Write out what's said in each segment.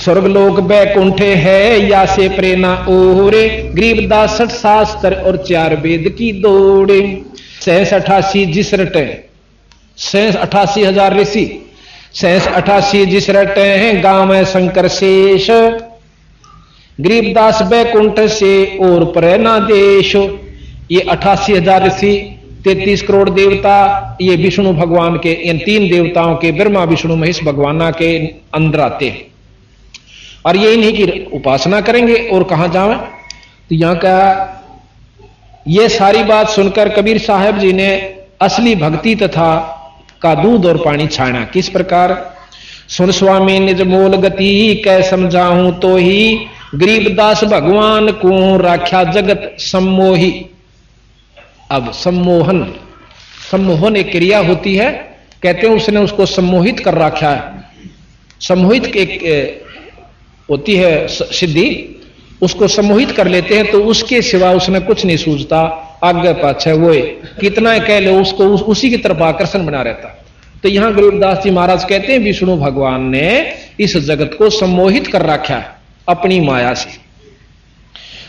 स्वर्गलोक बैकुंठे है या से प्रेरणा ओरे, गरीबदास 60 शास्त्र और 4 वेद की दौड़े। 88 जिस रटे 88,000 ऋषि 88 जिस रटे हैं गांव में शंकर शेष, गरीबदास बैकुंठ से और प्रेरणा देश। ये 88,000 ऋषि 33 करोड़ देवता ये विष्णु भगवान के इन 3 देवताओं के ब्रह्मा विष्णु महेश भगवान के अंदर आते हैं और ये इन्हीं की उपासना करेंगे और कहां जावें। तो यहां का ये सारी बात सुनकर कबीर साहब जी ने असली भक्ति तथा का दूध और पानी छाना। किस प्रकार? सुन स्वामी निज मूल गति कै समझाऊं तो ही, गरीबदास भगवान को राख्या जगत सम्मोही। अब सम्मोहन एक क्रिया होती है, कहते हैं उसने उसको सम्मोहित कर रखा है। सम्मोहित एक होती है सिद्धि, उसको सम्मोहित कर लेते हैं तो उसके सिवा उसने कुछ नहीं सूझता, आगे पाछे वो कितना कह लो उसको उसी की तरफ आकर्षण बना रहता। तो यहां गरीबदास जी महाराज कहते हैं विष्णु भगवान ने इस जगत को सम्मोहित कर रखा है अपनी माया से।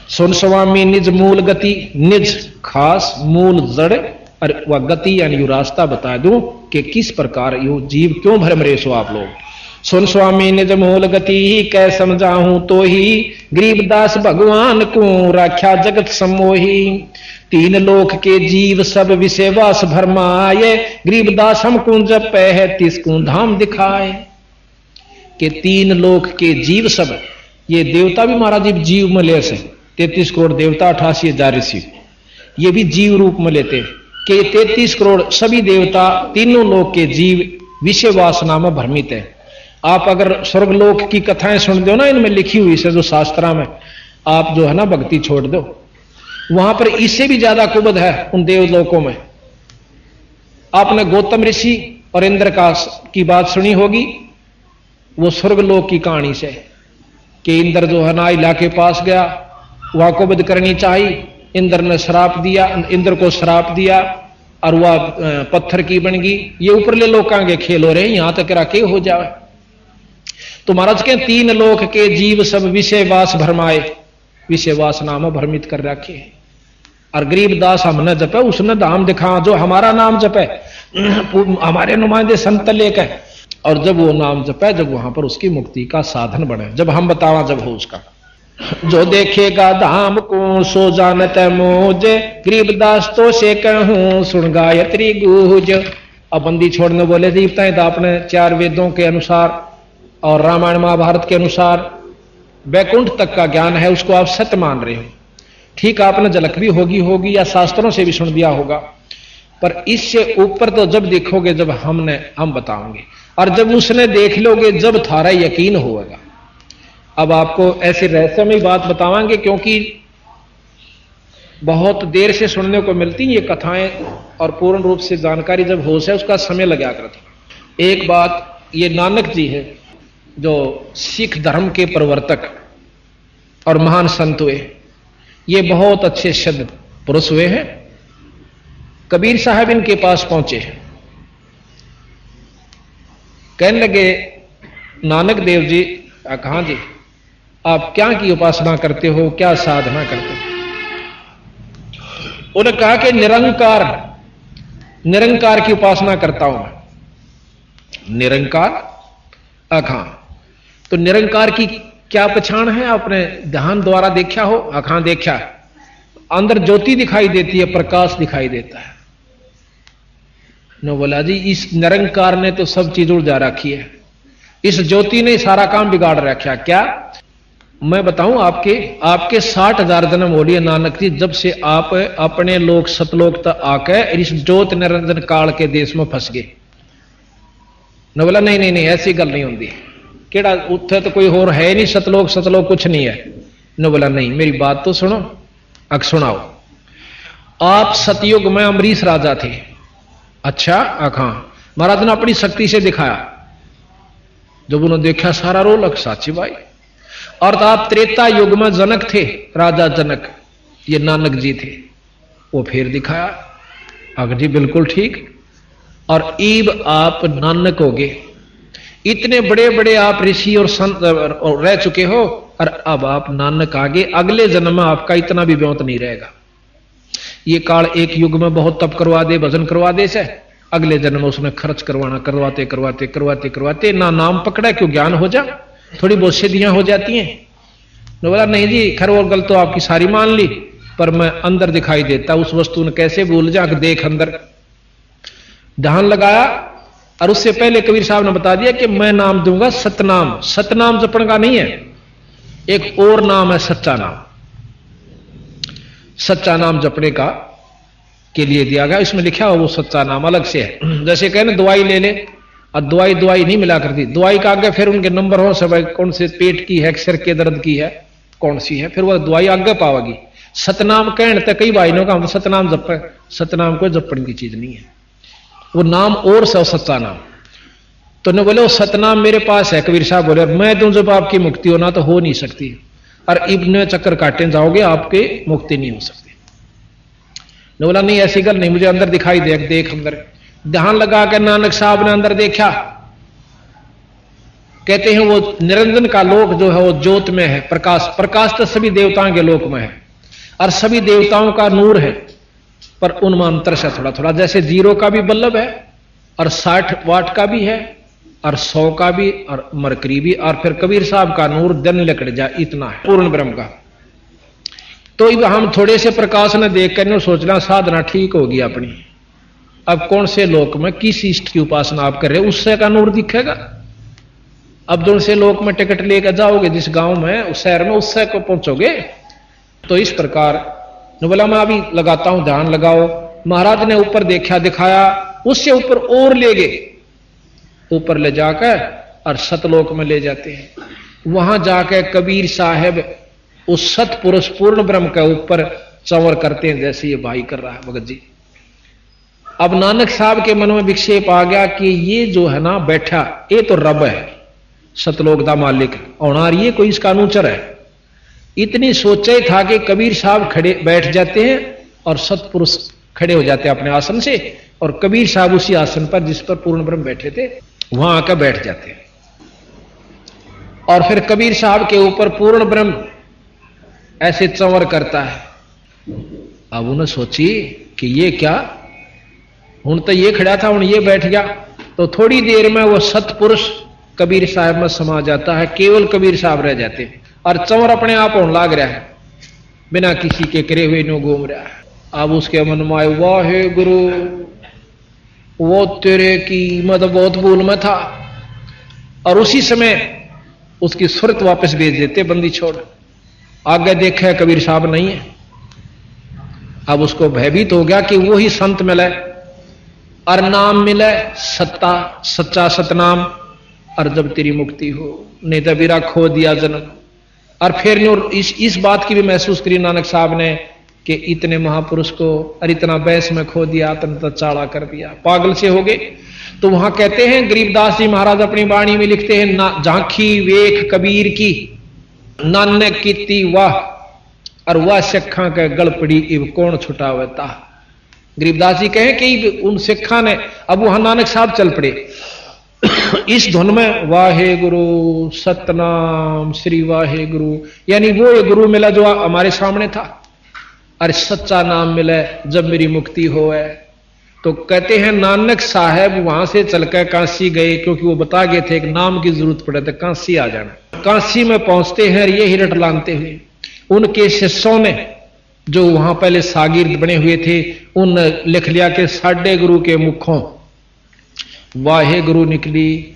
सुन स्वामी निज मूल गति, निज खास मूल जड़ और वह गति यानी रास्ता बता दूं कि किस प्रकार यो जीव क्यों भ्रम रहे सो आप लोग। सुन स्वामी निज मूल गति कै समझाऊं तो ही, गरीबदास भगवान को राख्या जगत सम्मोही। 3 लोक के जीव सब विषयवास भरमाए, गरीबदास हमको जपै है तिसको धाम दिखाए। कि 3 लोक के जीव सब, ये देवता भी महाराज जीव में ले से 33 करोड़ देवता 88,000 ऋषि ये भी जीव रूप में लेते कि 33 करोड़ सभी देवता तीनों लोक के जीव विषय वासना में भ्रमित है। आप अगर स्वर्गलोक की कथाएं सुन दो ना, इनमें लिखी हुई से जो शास्त्रा में, आप जो है ना भक्ति छोड़ दो, वहां पर इससे भी ज्यादा कुबद है उन देवलोकों में। आपने गौतम ऋषि और इंद्र की बात सुनी होगी, वो स्वर्गलोक की कहानी से कि इंद्र जो है ना इला के पास गया, वहां कुबद करनी चाहिए, इंद्र ने श्राप दिया, इंद्र को श्राप दिया और वह पत्थर की बन गई। ये ऊपरले लोकां के खेल हो रहे हैं, यहां तक राके हो जाए। तो महाराज के 3 लोक के जीव सब विषयवास भरमाए, विषयवास नाम भ्रमित कर रखे। और गरीबदास हमने जपे उसने धाम दिखा, जो हमारा नाम जपे हमारे नुमाइंदे संत लेके, और जब वो नाम जपे जब वहां पर उसकी मुक्ति का साधन बने, जब हम बतावा जब हो उसका। जो देखेगा धाम को सो जानत मोज, गरीबदास तो से कहूं सुन गायत्री गूंज। अब बंदी छोड़ने बोले दीपता तो आपने 4 वेदों के अनुसार और रामायण महाभारत के अनुसार वैकुंठ तक का ज्ञान है, उसको आप सत्य मान रहे हो। ठीक आपने झलक भी होगी या शास्त्रों से भी सुन दिया होगा, पर इससे ऊपर तो जब देखोगे जब हम बताओगे, और जब उसने देख लोगे जब थारा यकीन होगा। अब आपको ऐसी रहस्यमय बात बतावांगे क्योंकि बहुत देर से सुनने को मिलती ये कथाएं, और पूर्ण रूप से जानकारी जब हो से उसका समय लगा करता। एक बात, ये नानक जी है जो सिख धर्म के प्रवर्तक और महान संत हुए, ये बहुत अच्छे शब्द पुरुष हुए हैं। कबीर साहब इनके पास पहुंचे, कहने लगे नानक देव जी, कहां जी आप क्या की उपासना करते हो, क्या साधना करते हो? उन्होंने कहा कि निरंकार की उपासना करता हूं मैं। निरंकार? अखां। तो निरंकार की क्या पहचान है? आपने ध्यान द्वारा देखा हो? अखां देखा है। अंदर ज्योति दिखाई देती है, प्रकाश दिखाई देता है। न बोला जी इस निरंकार ने तो सब चीज उड़ा रखी है, इस ज्योति ने सारा काम बिगाड़ रखा। क्या मैं बताऊं? आपके 60,000 जन्म हो लिए नानक जी, जब से आप अपने लोक सतलोक तक आके इस ज्योत निरंजन काल के देश में फंस गए। न बोला नहीं ऐसी गल नहीं होती, केड़ा उत्थे तो कोई और है नहीं, सतलोक कुछ नहीं है। न बोला नहीं, मेरी बात तो सुनो। अग सुनाओ। आप सतयुग में अमरीश राजा थे। अच्छा? अखां। महाराज ने अपनी शक्ति से दिखाया, जब उन्होंने देखा सारा रोलक साची भाई। और आप त्रेता युग में जनक थे, राजा जनक, ये नानक जी थे, वो फिर दिखाया। अग जी बिल्कुल ठीक। और ईब आप नानक हो गए, इतने बड़े बड़े आप ऋषि और संत रह चुके हो, और अब आप नानक आगे अगले जन्म में आपका इतना भी ब्योंत नहीं रहेगा। ये काल एक युग में बहुत तप करवा दे, भजन करवा दे से, अगले जन्म में उसने खर्च करवाना, करवाते करवाते करवाते करवाते ना नाम पकड़ा क्यों ज्ञान हो जा, थोड़ी बहुत सिद्धियां हो जाती हैं। तो बोला नहीं जी खैर और गल तो आपकी सारी मान ली, पर मैं अंदर दिखाई देता उस वस्तु ने कैसे भूल जा, देख अंदर। ध्यान लगाया और उससे पहले कबीर साहब ने बता दिया कि मैं नाम दूंगा सतनाम। सतनाम जपण का नहीं है, एक और नाम है सच्चा नाम। सच्चा नाम जपने का के लिए दिया गया, इसमें लिखा हुआ वो सच्चा नाम अलग से है। जैसे कहे ना दवाई ले ले, और दवाई दवाई नहीं मिला करती, दवाई का आगे फिर उनके नंबर हो सब, कौन से पेट की है, सिर के दर्द की है, कौन सी है, फिर वो दवाई आगे पावेगी। सतनाम कहने तक कई भाइयों का हम सतनाम जप, सतनाम को जपने की चीज नहीं है, वो नाम और से सच्चा नाम। तो ने बोले वो सतनाम मेरे पास है। कबीर साहब बोले मैं दूं जब आपकी मुक्ति होना तो हो नहीं सकती, और इब्ने चक्कर काटे जाओगे आपके मुक्ति नहीं हो सकती। ने बोला नहीं ऐसी गल नहीं, मुझे अंदर दिखाई दे, देख अंदर। ध्यान लगा कर नानक साहब ने अंदर देखा। कहते हैं वो निरंजन का लोक जो है वो ज्योत में है, प्रकाश। प्रकाश तो सभी देवताओं के लोक में है, और सभी देवताओं का नूर है, पर उनमें अंतर से थोड़ा थोड़ा, जैसे 0 का भी बल्लभ है, और 60 वाट का भी है, और 100 का भी, और मरकरी भी, और फिर कबीर साहब का नूर दिन लकड़ जा, इतना है पूर्ण ब्रह्म का। तो हम थोड़े से प्रकाश ने देख कर सोचना साधना ठीक होगी अपनी। अब कौन से लोक में किस इष्ट की उपासना आप कर रहे हो, उससे का नूर दिखेगा। अब जो से लोक में टिकट लेकर जाओगे जिस गांव में, उस शहर में, उससे को पहुंचोगे। तो इस प्रकार बोला मैं अभी लगाता हूं, ध्यान लगाओ। महाराज ने ऊपर देखा, दिखाया, उससे ऊपर और ले गए, ऊपर ले जाकर और सतलोक में ले जाते हैं। वहां जाकर कबीर साहब उस सतपुरुष पूर्ण ब्रह्म के ऊपर चंवर करते हैं, जैसे ये भाई कर रहा है भगत जी। अब नानक साहब के मन में विक्षेप आ गया कि ये जो है ना बैठा, ये तो रब है, सतलोक दा मालिक और ये कोई इसका अनुचर है। इतनी सोचे था कि कबीर साहब खड़े बैठ जाते हैं और सतपुरुष खड़े हो जाते हैं अपने आसन से, और कबीर साहब उसी आसन पर जिस पर पूर्ण ब्रह्म बैठे थे वहां आकर बैठ जाते हैं। और फिर कबीर साहब के ऊपर पूर्ण ब्रह्म ऐसे चंवर करता है। अब उन्हें सोची कि ये क्या, हूं तो ये खड़ा था, हूं ये बैठ गया। तो थोड़ी देर में वो सतपुरुष कबीर साहब में समा जाता है, केवल कबीर साहब रह जाते हैं, और चंवर अपने आप होने लाग रहा है, बिना किसी के करे हुए नो घूम रहा है। अब उसके मन में आए वाहे गुरु, वो तेरे की मैं तो बहुत भूल में था। और उसी समय उसकी सुरत वापस भेज देते, बंदी छोड़। आगे देखा कबीर साहब नहीं है। अब उसको भयभीत हो गया कि वो ही संत मिले और नाम मिले सत्ता, सच्चा सतनाम, और जब तेरी मुक्ति हो, नहीं तो बिरा खो दिया जन्म। और फिर इस बात की भी महसूस करी नानक साहब ने कि इतने महापुरुष को और इतना बैस में खो दिया, तो चाड़ा कर दिया, पागल से हो गए। तो वहां कहते हैं गरीबदास जी महाराज अपनी वाणी में लिखते हैं, ना झांकी वेख कबीर की, नानक कीती वाह, और वह सिखा के गल पड़ी इब कौन छुटावता। गरीबदास जी कहे कि उन सिखा ने, अब वहां नानक साहब चल पड़े इस धुन में, वाहे गुरु सतनाम श्री वाहे गुरु, यानी वो ये गुरु मिला जो हमारे सामने था, और सच्चा नाम मिला जब मेरी मुक्ति हो है। तो कहते हैं नानक साहब वहां से चलकर काशी गए, क्योंकि वो बता गए थे कि नाम की जरूरत पड़े तो काशी आ जाना। काशी में पहुंचते हैं, ये हिरट लानते हुए उनके शिष्यों ने, जो वहां पहले सागिर्द बने हुए थे, उन लिख लिया कि साढ़े गुरु के मुखों वाहे गुरु निकली,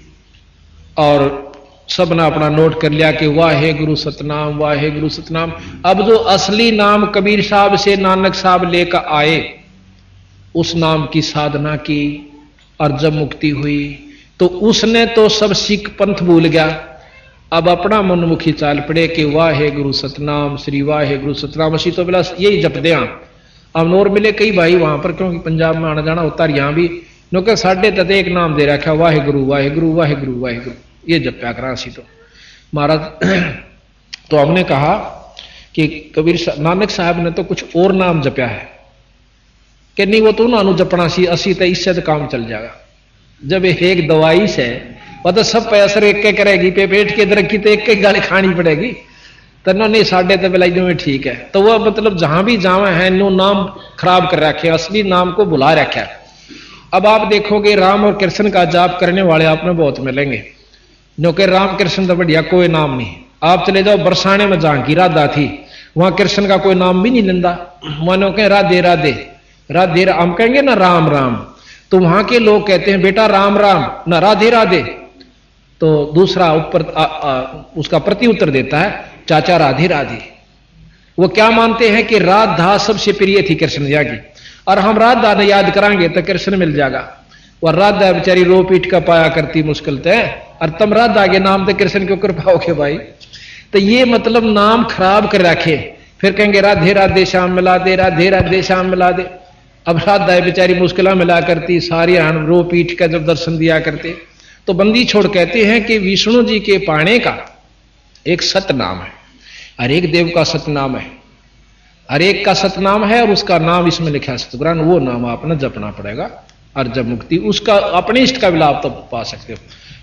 और सबने अपना नोट कर लिया कि वाहे गुरु सतनाम, वाहे गुरु सतनाम। अब जो असली नाम कबीर साहब से नानक साहब लेकर आए, उस नाम की साधना की, और जब मुक्ति हुई तो उसने तो सब सिख पंथ भूल गया। अब अपना मनमुखी चाल पड़े कि वाहे गुरु सतनाम श्री वाहे गुरु सतनाम, असी तो बिला यही जप दे। अब नोर मिले कई भाई वहां पर, क्योंकि पंजाब में आना जाना होता, यहां भी क्योंकि साढ़े तक एक नाम दे रखा, वाहे गुरु वाहे गुरु वाहे गुरु वाहे गुरु, ये जप्या करा सी। तो महाराज तो हमने कहा कि कबीर नानक साहब ने तो कुछ और नाम जप्या है कि नहीं, वो तो उन्होंने जपना सी, असी तो इससे तो काम चल जाएगा। जब एक दवाई से वह तो सब पे असर एक के करेगी, पे पेट के दरक की तो एक एक गाली खानी पड़ेगी। तो नहीं साढ़े तो बिलाई में ठीक है। तो वह मतलब जहां भी जावे हैं नो नाम खराब कर रखे, असली नाम को भुला रखा। अब आप देखोगे राम और कृष्ण का जाप करने वाले आप में बहुत मिलेंगे, क्योंकि राम कृष्ण तो बढ़िया कोई नाम नहीं। आप चले जाओ बरसाने में जहां की राधा थी, वहां कृष्ण का कोई नाम भी नहीं लेंदा, मानो कहें राधे राधे राधे, हम कहेंगे ना राम राम, तो वहां के लोग कहते हैं बेटा राम राम ना राधे राधे। तो दूसरा ऊपर उसका प्रति उत्तर देता है चाचा राधे राधे। वो क्या मानते हैं कि राधा सबसे प्रिय थी कृष्ण जी की, और हम राधा ने याद कराएंगे तो कृष्ण मिल जाएगा। वह राधा बेचारी रो पीट का पाया करती मुश्किल तय, और तुम राधा के नाम तो कृष्ण क्यों कर पाओगे भाई। तो ये मतलब नाम खराब कर रखे, फिर कहेंगे राधे राधे श्याम मिला दे, राधे राधे श्याम मिला दे। अब राधा बेचारी मुश्किल मिला करती, सारी रो पीट का जब दर्शन दिया करते। तो बंदी छोड़ कहते हैं कि विष्णु जी के पाने का एक सत नाम है, हर एक देव का सत नाम है, हर एक का सत नाम है, और उसका नाम इसमें लिखा है सतपुराण। वो नाम आपने जपना पड़ेगा, और जब मुक्ति उसका अपने इष्ट का भी लाभ तो पा सकते हो।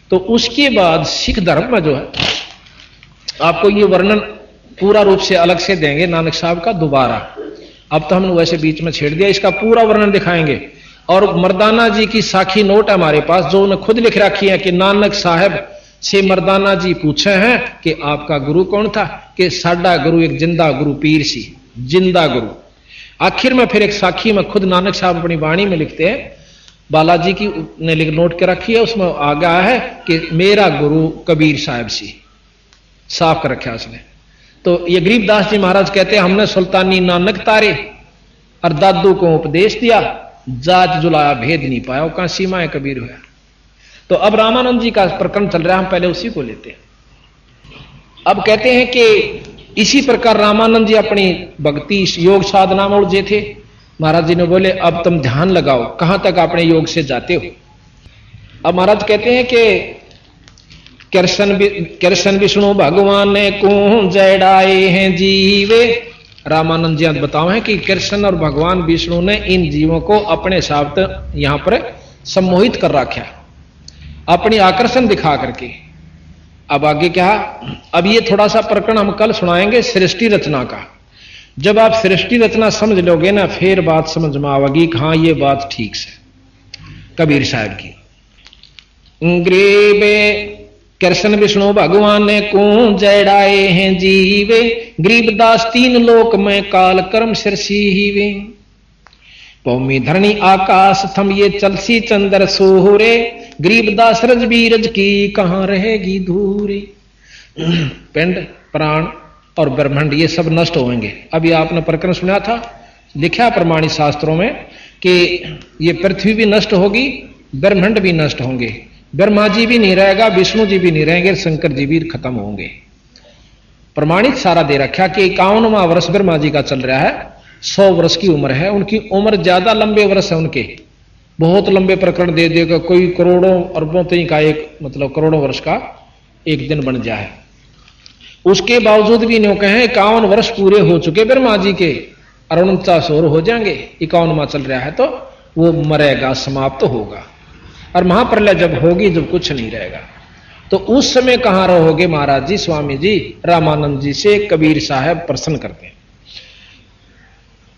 तो उसके बाद सिख धर्म में जो है आपको ये वर्णन पूरा रूप से अलग से देंगे नानक साहब का दोबारा। अब तो हमने वैसे बीच में छेड़ दिया, इसका पूरा वर्णन दिखाएंगे। और मर्दाना जी की साखी नोट है हमारे पास, जो उन्हें खुद लिख रखी है कि नानक साहब से मर्दाना जी पूछे हैं कि आपका गुरु कौन था, कि साडा गुरु एक जिंदा गुरु पीर सी, जिंदा गुरु। आखिर में फिर एक साखी में खुद नानक साहब अपनी वाणी में लिखते हैं, बालाजी की ने नोट कर रखी है, उसमें आ गया है कि मेरा गुरु कबीर साहब सी, साफ कर रखा उसने। तो ये गरीबदास जी महाराज कहते हैं हमने सुल्तानी नानक तारे और दादू को उपदेश दिया, जात जुलाया भेद नहीं पाया, वो कहां सीमा है कबीर हुआ। तो अब रामानंद जी का प्रकरण चल रहा है, हम पहले उसी को लेते हैं। अब कहते हैं कि इसी प्रकार रामानंद जी अपनी भक्ति योग साधना में उलझे थे। महाराज जी ने बोले अब तुम ध्यान लगाओ, कहां तक अपने योग से जाते हो। अब महाराज कहते हैं कि कृष्ण विष्णु भगवान ने को जड़ाए हैं जीवे। रामानंद जी बताओ है कि कृष्ण और भगवान विष्णु ने इन जीवों को अपने हिसाब से यहां पर सम्मोहित कर रखा, अपनी आकर्षण दिखा करके। अब आगे क्या, अब ये थोड़ा सा प्रकरण हम कल सुनाएंगे सृष्टि रचना का। जब आप सृष्टि रचना समझ लोगे ना, फिर बात समझ में आवेगी कि हाँ ये बात ठीक से कबीर साहब की। ग्रीबे कृष्ण विष्णु भगवान ने को जड़ाए हैं जीवे, गरीबदास तीन लोक में काल कर्म सिरसीवे। भूमि धरणी आकाश थम ये चलसी चंद्र सोहरे, गरीबदास रज बीरज की कहां रहेगी धूरी। पिंड प्राण और ब्रह्मांड ये सब नष्ट होंगे। अभी आपने प्रकरण सुना था, लिखा प्रमाणित शास्त्रों में कि ये पृथ्वी भी नष्ट होगी, ब्रह्मांड भी नष्ट होंगे, ब्रह्मा जी भी नहीं रहेगा, विष्णु जी भी नहीं रहेंगे, शंकर जी भी खत्म होंगे। प्रमाणित सारा दे रखा कि 51वां वर्ष ब्रह्मा जी का चल रहा है, 100 वर्ष की उम्र है उनकी, उम्र ज्यादा लंबे वर्ष है उनके, बहुत लंबे प्रकरण दे देगा, कोई करोड़ों अरबों तक का एक मतलब करोड़ों वर्ष का एक दिन बन जाए। उसके बावजूद भी न्यों कहें 51 वर्ष पूरे हो चुके ब्रह्मा जी के, और 49 और हो जाएंगे, 51वां चल रहा है, तो वो मरेगा, समाप्त तो होगा। और महाप्रलय जब होगी, जब कुछ नहीं रहेगा, तो उस समय कहां रहोगे महाराज जी, स्वामी जी रामानंद जी से कबीर साहब प्रश्न करते हैं।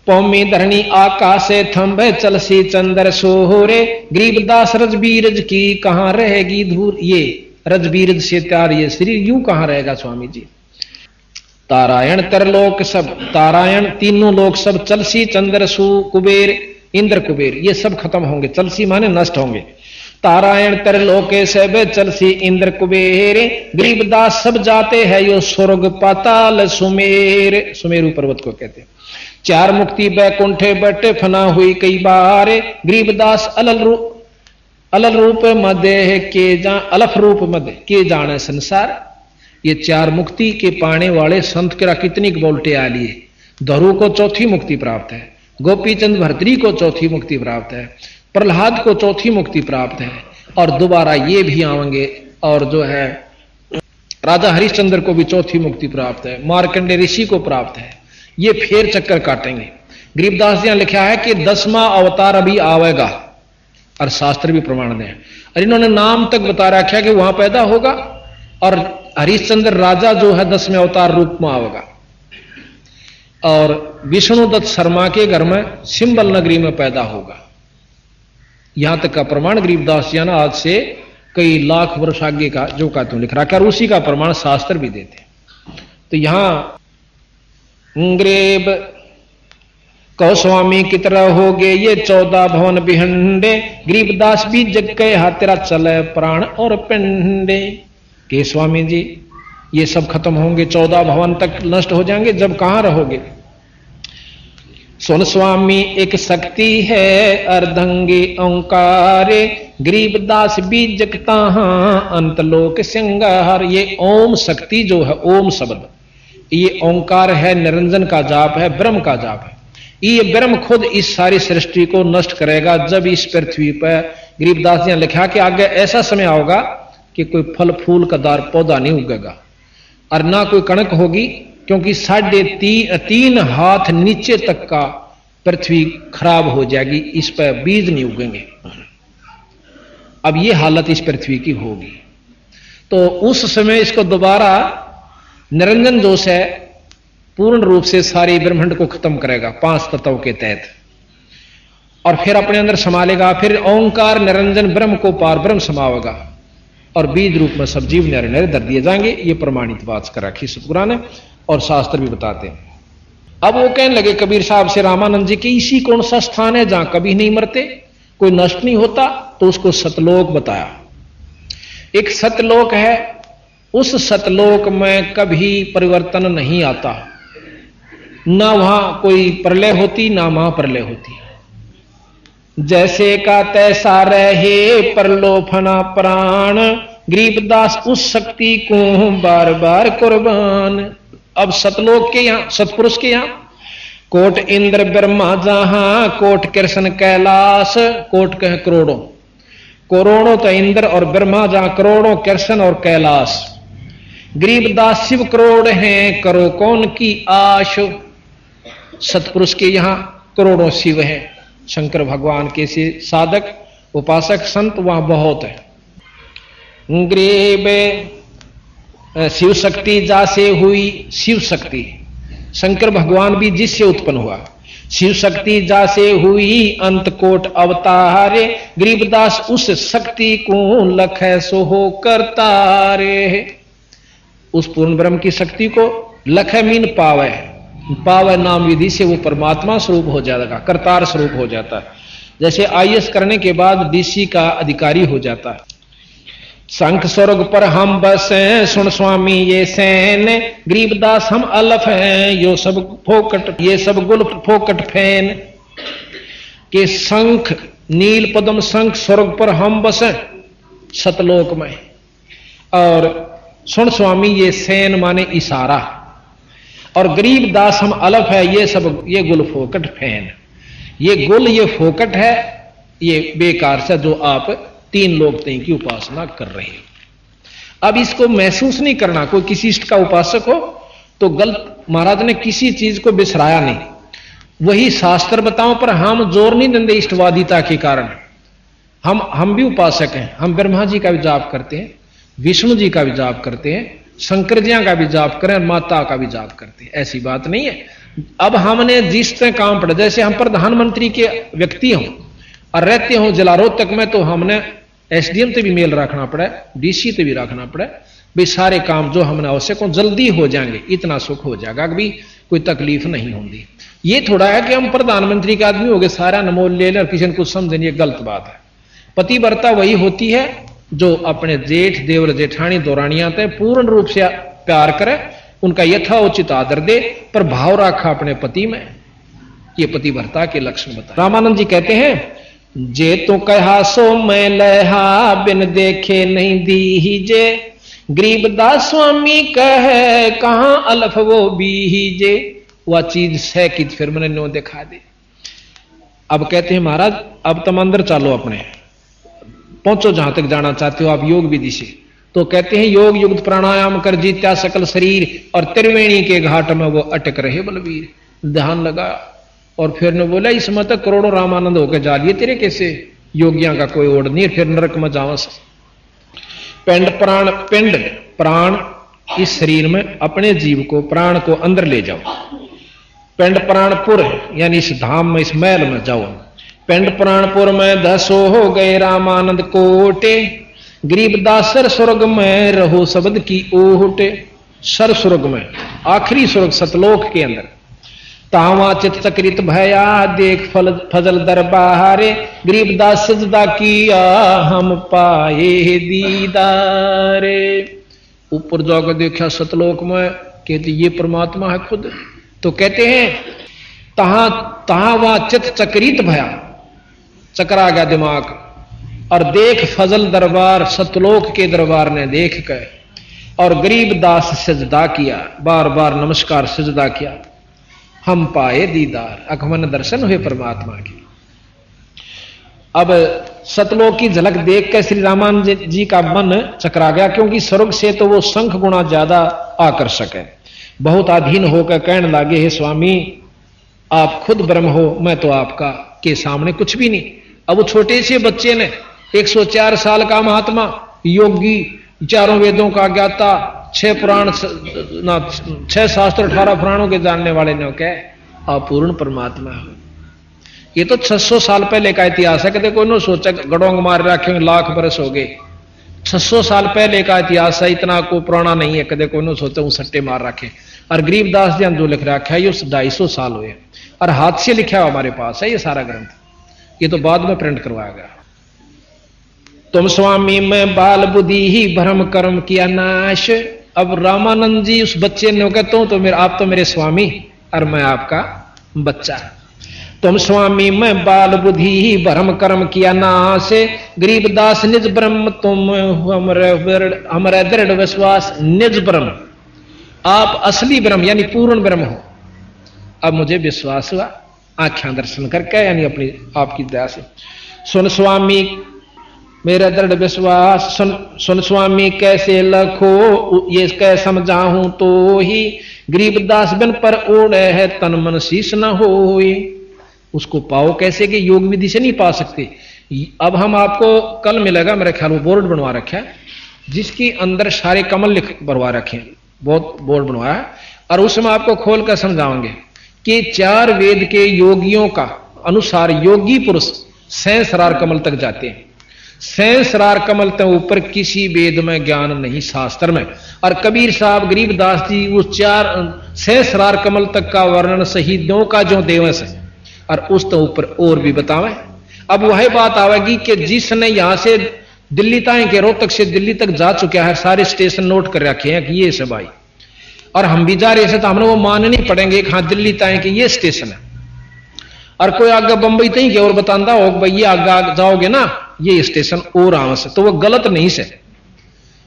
पौमी धरणी आकाश थंभे चलसी चंद्र सोहरे, गरीबदास रजबीरज की कहां रहेगी धूर। ये रजबीरज से त्यार ये शरीर यूं कहां रहेगा स्वामी जी। तारायण तरलोक सब, तारायण तीनों लोक सब, चलसी चंद्र सु कुबेर इंद्र कुबेर ये सब खत्म होंगे, चलसी माने नष्ट होंगे। तारायण तरलोके सब चलसी इंद्र कुबेर, गरीबदास सब जाते हैं यो स्वर्ग पाताल सुमेर। सुमेरु पर्वत को कहते हैं। चार मुक्ति बैकुंठे बटे फना हुई कई बार, गरीबदास अलल रूप मध्य के अलफ रूप मध्य के जाने संसार। ये चार मुक्ति के पाने वाले संत के कितनी बोलते आ लिए। धरु को चौथी मुक्ति प्राप्त है, गोपीचंद भर्तरी को चौथी मुक्ति प्राप्त है, प्रहलाद को चौथी मुक्ति प्राप्त है, और दोबारा ये भी आएंगे, और जो है राजा हरिश्चंद्र को भी चौथी मुक्ति प्राप्त है, मार्कंडे ऋषि को प्राप्त है। ये फेर चक्कर काटेंगे। गरीबदास जी ने लिखा है कि 10वां अवतार अभी आवेगा, और शास्त्र भी प्रमाण दें। और इन्होंने नाम तक बता रखा कि वहां पैदा होगा और हरिश्चंद्र राजा जो है 10वें अवतार रूप में आएगा, और विष्णुदत्त शर्मा के घर में सिंबल नगरी में पैदा होगा। यहां तक का प्रमाण गरीबदास जी ने आज से कई लाख वर्ष आगे का जो का तुम लिख रखा, और उसी का प्रमाण शास्त्र भी देते। तो यहां ग्रेब कहो स्वामी की तरह हो गए ये 14 भवन बिहंडे, गरीबदास भी जग के हाथ तेरा चले प्राण और पिंडे। के स्वामी जी ये सब खत्म होंगे, 14 भवन तक नष्ट हो जाएंगे, जब कहां रहोगे? सुन स्वामी एक शक्ति है अर्धंगी ओंकारे, गरीबदास भी जगता अंतलोक सिंगार। ये ओम शक्ति जो है, ओम शब्द ये ओंकार है, निरंजन का जाप है, ब्रह्म का जाप है। ये ब्रह्म खुद इस सारी सृष्टि को नष्ट करेगा जब इस पृथ्वी पर, गरीबदास ने लिखा कि आगे ऐसा समय आओगा कि कोई फल फूल का दार पौधा नहीं उगेगा और ना कोई कणक होगी, क्योंकि 3.5 हाथ नीचे तक का पृथ्वी खराब हो जाएगी, इस पर बीज नहीं उगेंगे। अब ये हालत इस पृथ्वी की होगी। तो उस समय इसको दोबारा निरंजन जोश है पूर्ण रूप से सारे ब्रह्मांड को खत्म करेगा 5 तत्वों के तहत, और फिर अपने अंदर संभालेगा। फिर ओंकार निरंजन ब्रह्म को पार ब्रह्म समावेगा और बीज रूप में सब जीव नरे नरे दर दिए जाएंगे। ये प्रमाणित बात कर रखी सतगुरु ने और शास्त्र भी बताते हैं। अब वो कहने लगे कबीर साहब से रामानंद जी की, इसी कौन सा स्थान है जहां कभी नहीं मरते, कोई नष्ट नहीं होता? तो उसको सतलोक बताया। एक सतलोक है, उस सतलोक में कभी परिवर्तन नहीं आता, ना वहां कोई प्रलय होती ना महाप्रलय होती। जैसे का तैसा रहे परलोफना प्राण, गरीबदास उस शक्ति को बार बार कुर्बान। अब सतलोक के यहां, सतपुरुष के यहां कोट इंद्र ब्रह्मा जहां, कोट कृष्ण कैलाश, कोट कह करोड़ों, करोड़ों तो इंद्र और ब्रह्मा जहां, करोड़ों कृष्ण और कैलाश। गरीबदास शिव करोड़ हैं, करो कौन की आश। सतपुरुष के यहां करोड़ों शिव हैं, शंकर भगवान के से साधक उपासक संत वहां बहुत है। ग्रीब शिव शक्ति जासे हुई, शिव शक्ति शंकर भगवान भी जिससे उत्पन्न हुआ, शिव शक्ति जासे हुई अंत कोट अवतारे, गरीबदास उस शक्ति को लख सो हो करतारे। उस पूर्ण ब्रह्म की शक्ति को लख मीन पावे, पावे नाम विधि से वो परमात्मा स्वरूप हो जाएगा, करतार स्वरूप हो जाता है। जैसे आईएएस करने के बाद डीसी का अधिकारी हो जाता है। शंख स्वर्ग पर हम बस हैं, सुन स्वामी ये सैन, गरीबदास हम अलफ हैं, यो सब फोकट, ये सब गुल फोकट फैन। के शंख नील पद्म शंख स्वर्ग पर हम बस हैं सतलोक में, और सुन स्वामी ये सैन माने इशारा, और गरीबदास हम अलफ है, ये सब ये गुल फोकट फैन। ये गुल ये फोकट है, ये बेकार से जो आप 3 लोग थे की उपासना कर रहे हैं। अब इसको महसूस नहीं करना, कोई किसी इष्ट का उपासक हो तो गलत, महाराज ने किसी चीज को बिसराया नहीं, वही शास्त्र बताओ, पर हम जोर नहीं देंगे इष्टवादिता के कारण। हम भी उपासक हैं, हम ब्रह्मा जी का भी जाप करते हैं, विष्णु जी का भी जाप करते हैं, शंकर जी का भी जाप करें और माता का भी जाप करते हैं, ऐसी बात नहीं है। अब हमने जिस तरह काम पड़ा, जैसे हम प्रधानमंत्री के व्यक्ति हों और रहते हो जिला रोहतक में, तो हमने एसडीएम से भी मेल रखना पड़ा, डीसी से भी रखना पड़ा, भाई सारे काम जो हमने आवश्यक हो जल्दी हो जाएंगे, इतना सुख हो जाएगा कि भी कोई तकलीफ नहीं होगी। ये थोड़ा है कि हम प्रधानमंत्री के आदमी हो गए, सारा नमोल ले लें और किसी ने कुछ समझे, ये गलत बात है। पतिव्रता वही होती है जो अपने जेठ देवर जेठानी दौरानियां तय पूर्ण रूप से प्यार करे, उनका यथाउचित आदर दे, पर भाव रखा अपने पति में। ये पतिव्रता के लक्षण बता। रामानंद जी कहते हैं, जे तो कहा सो मैं लहा, बिन देखे नहीं दीजे, गरीबदास स्वामी कहे कहां अलफ वो बीजे। वह चीज सह की फिर मैंने नो दिखा दे। अब कहते हैं महाराज अब तुम अंदर चलो, अपने पहुंचो जहां तक जाना चाहते हो आप योग विधि से। तो कहते हैं योग युक्त प्राणायाम कर जीत्या सकल शरीर, और त्रिवेणी के घाट में वो अटक रहे बलवीर। ध्यान लगा और फिर ने बोला इसमें तक करोड़ों रामानंद होकर जा लिए तेरे कैसे, योगियों का कोई ओढ़ नहीं, फिर नरक में जावस। पिंड प्राण इस शरीर में अपने जीव को, प्राण को अंदर ले जाओ। पिंड प्राणपुर यानी इस धाम में, इस महल में जाओ। पिंड प्राणपुर में 10 हो गए रामानंद कोटे, गरीबदास सर स्वर्ग में रहो शब्द की ओटे। सर स्वर्ग में, आखिरी स्वर्ग सतलोक के अंदर। तावा चित चक्रित भया देख फजल दरबारे, गरीबदास सजदा किया हम पाए दीदारे। ऊपर जाकर देखा सतलोक में, कहते ये परमात्मा है खुद। तो कहते हैं तहां वहां चित चक्रित भया, चकरा गया दिमाग, और देख फजल दरबार, सतलोक के दरबार ने देख कर, और गरीबदास सजदा किया, बार बार नमस्कार सजदा किया। हम पाए दीदार, अखमन दर्शन हुए परमात्मा के। अब सतलोक की झलक देख कर श्री रामानंद जी का मन चकरा गया, क्योंकि स्वर्ग से तो वो संख गुना ज्यादा आकर्षक है। बहुत अधीन होकर कहने लगे, हे स्वामी आप खुद ब्रह्म हो, मैं तो आपका के सामने कुछ भी नहीं। अब वो छोटे से बच्चे ने, 104 साल का महात्मा, योगी, 4 वेदों का ज्ञाता, 6 पुराण 6 शास्त्र 18 पुराणों के जानने वाले ने कहा आप पूर्ण परमात्मा हो। ये तो 600 साल पहले का इतिहास है। कहते कोई न सोचा गड़ोंग मार रखे लाख बरस हो गए। 600 साल पहले का इतिहास है, इतना को पुराना नहीं है। कदे कोई न सोचा वो सट्टे मार रखे। और गरीबदास जी जो लिख रखा है ये 250 साल हुए, और हाथ से लिखा हुआ हमारे पास है ये सारा ग्रंथ। ये तो बाद में प्रिंट करवाया गया। तुम स्वामी मैं बाल बुद्धि ही भ्रम कर्म किया नाश। अब रामानंद जी उस बच्चे ने कहता हूं तो मेरे, आप तो मेरे स्वामी और मैं आपका बच्चा। तुम स्वामी मैं बाल बुद्धि ही भ्रम कर्म किया नाश, गरीबदास निज ब्रह्म तुम हमारा दृढ़ विश्वास। निज ब्रह्म, आप असली ब्रह्म यानी पूर्ण ब्रह्म हो। अब मुझे विश्वास हुआ आंखें दर्शन करके, यानी अपनी आपकी दया से। सुन स्वामी मेरा दृढ़ विश्वास, सुन स्वामी कैसे लखो ये कह समझाऊं तो ही, गरीबदास बिन पर ओढ़ है तन मन शीश न होई। उसको पाओ कैसे कि योग विधि से नहीं पा सकते। अब हम आपको कल मिलेगा मेरे ख्याल में, बोर्ड बनवा रखा है जिसके अंदर सारे कमल लिख बनवा रखे हैं, बहुत बोर्ड बनवाया है, और उसमें आपको खोल कर समझाओगे कि 4 वेद के योगियों का अनुसार योगी पुरुष सहस्रार कमल तक जाते हैं। सहस्रार कमल तक ऊपर किसी वेद में ज्ञान नहीं, शास्त्र में। और कबीर साहब गरीबदास जी उस 4 सहस्रार कमल तक का वर्णन शहीदों का जो देवस है, और उस तो ऊपर और भी बतावे। अब वही बात आवेगी कि जिसने यहां से दिल्ली तक के रोहतक से दिल्ली तक जा चुका है, सारे स्टेशन नोट कर रखे हैं कि ये सब आई, और हम भी जा रहे थे तो हमने वो मानने नहीं पड़ेंगे कि हाँ दिल्ली तक के ये स्टेशन है। और कोई आगे बंबई तक के और बताता हो भाई ये आगे जाओगे ना ये स्टेशन और आवश्य, तो वो गलत नहीं से।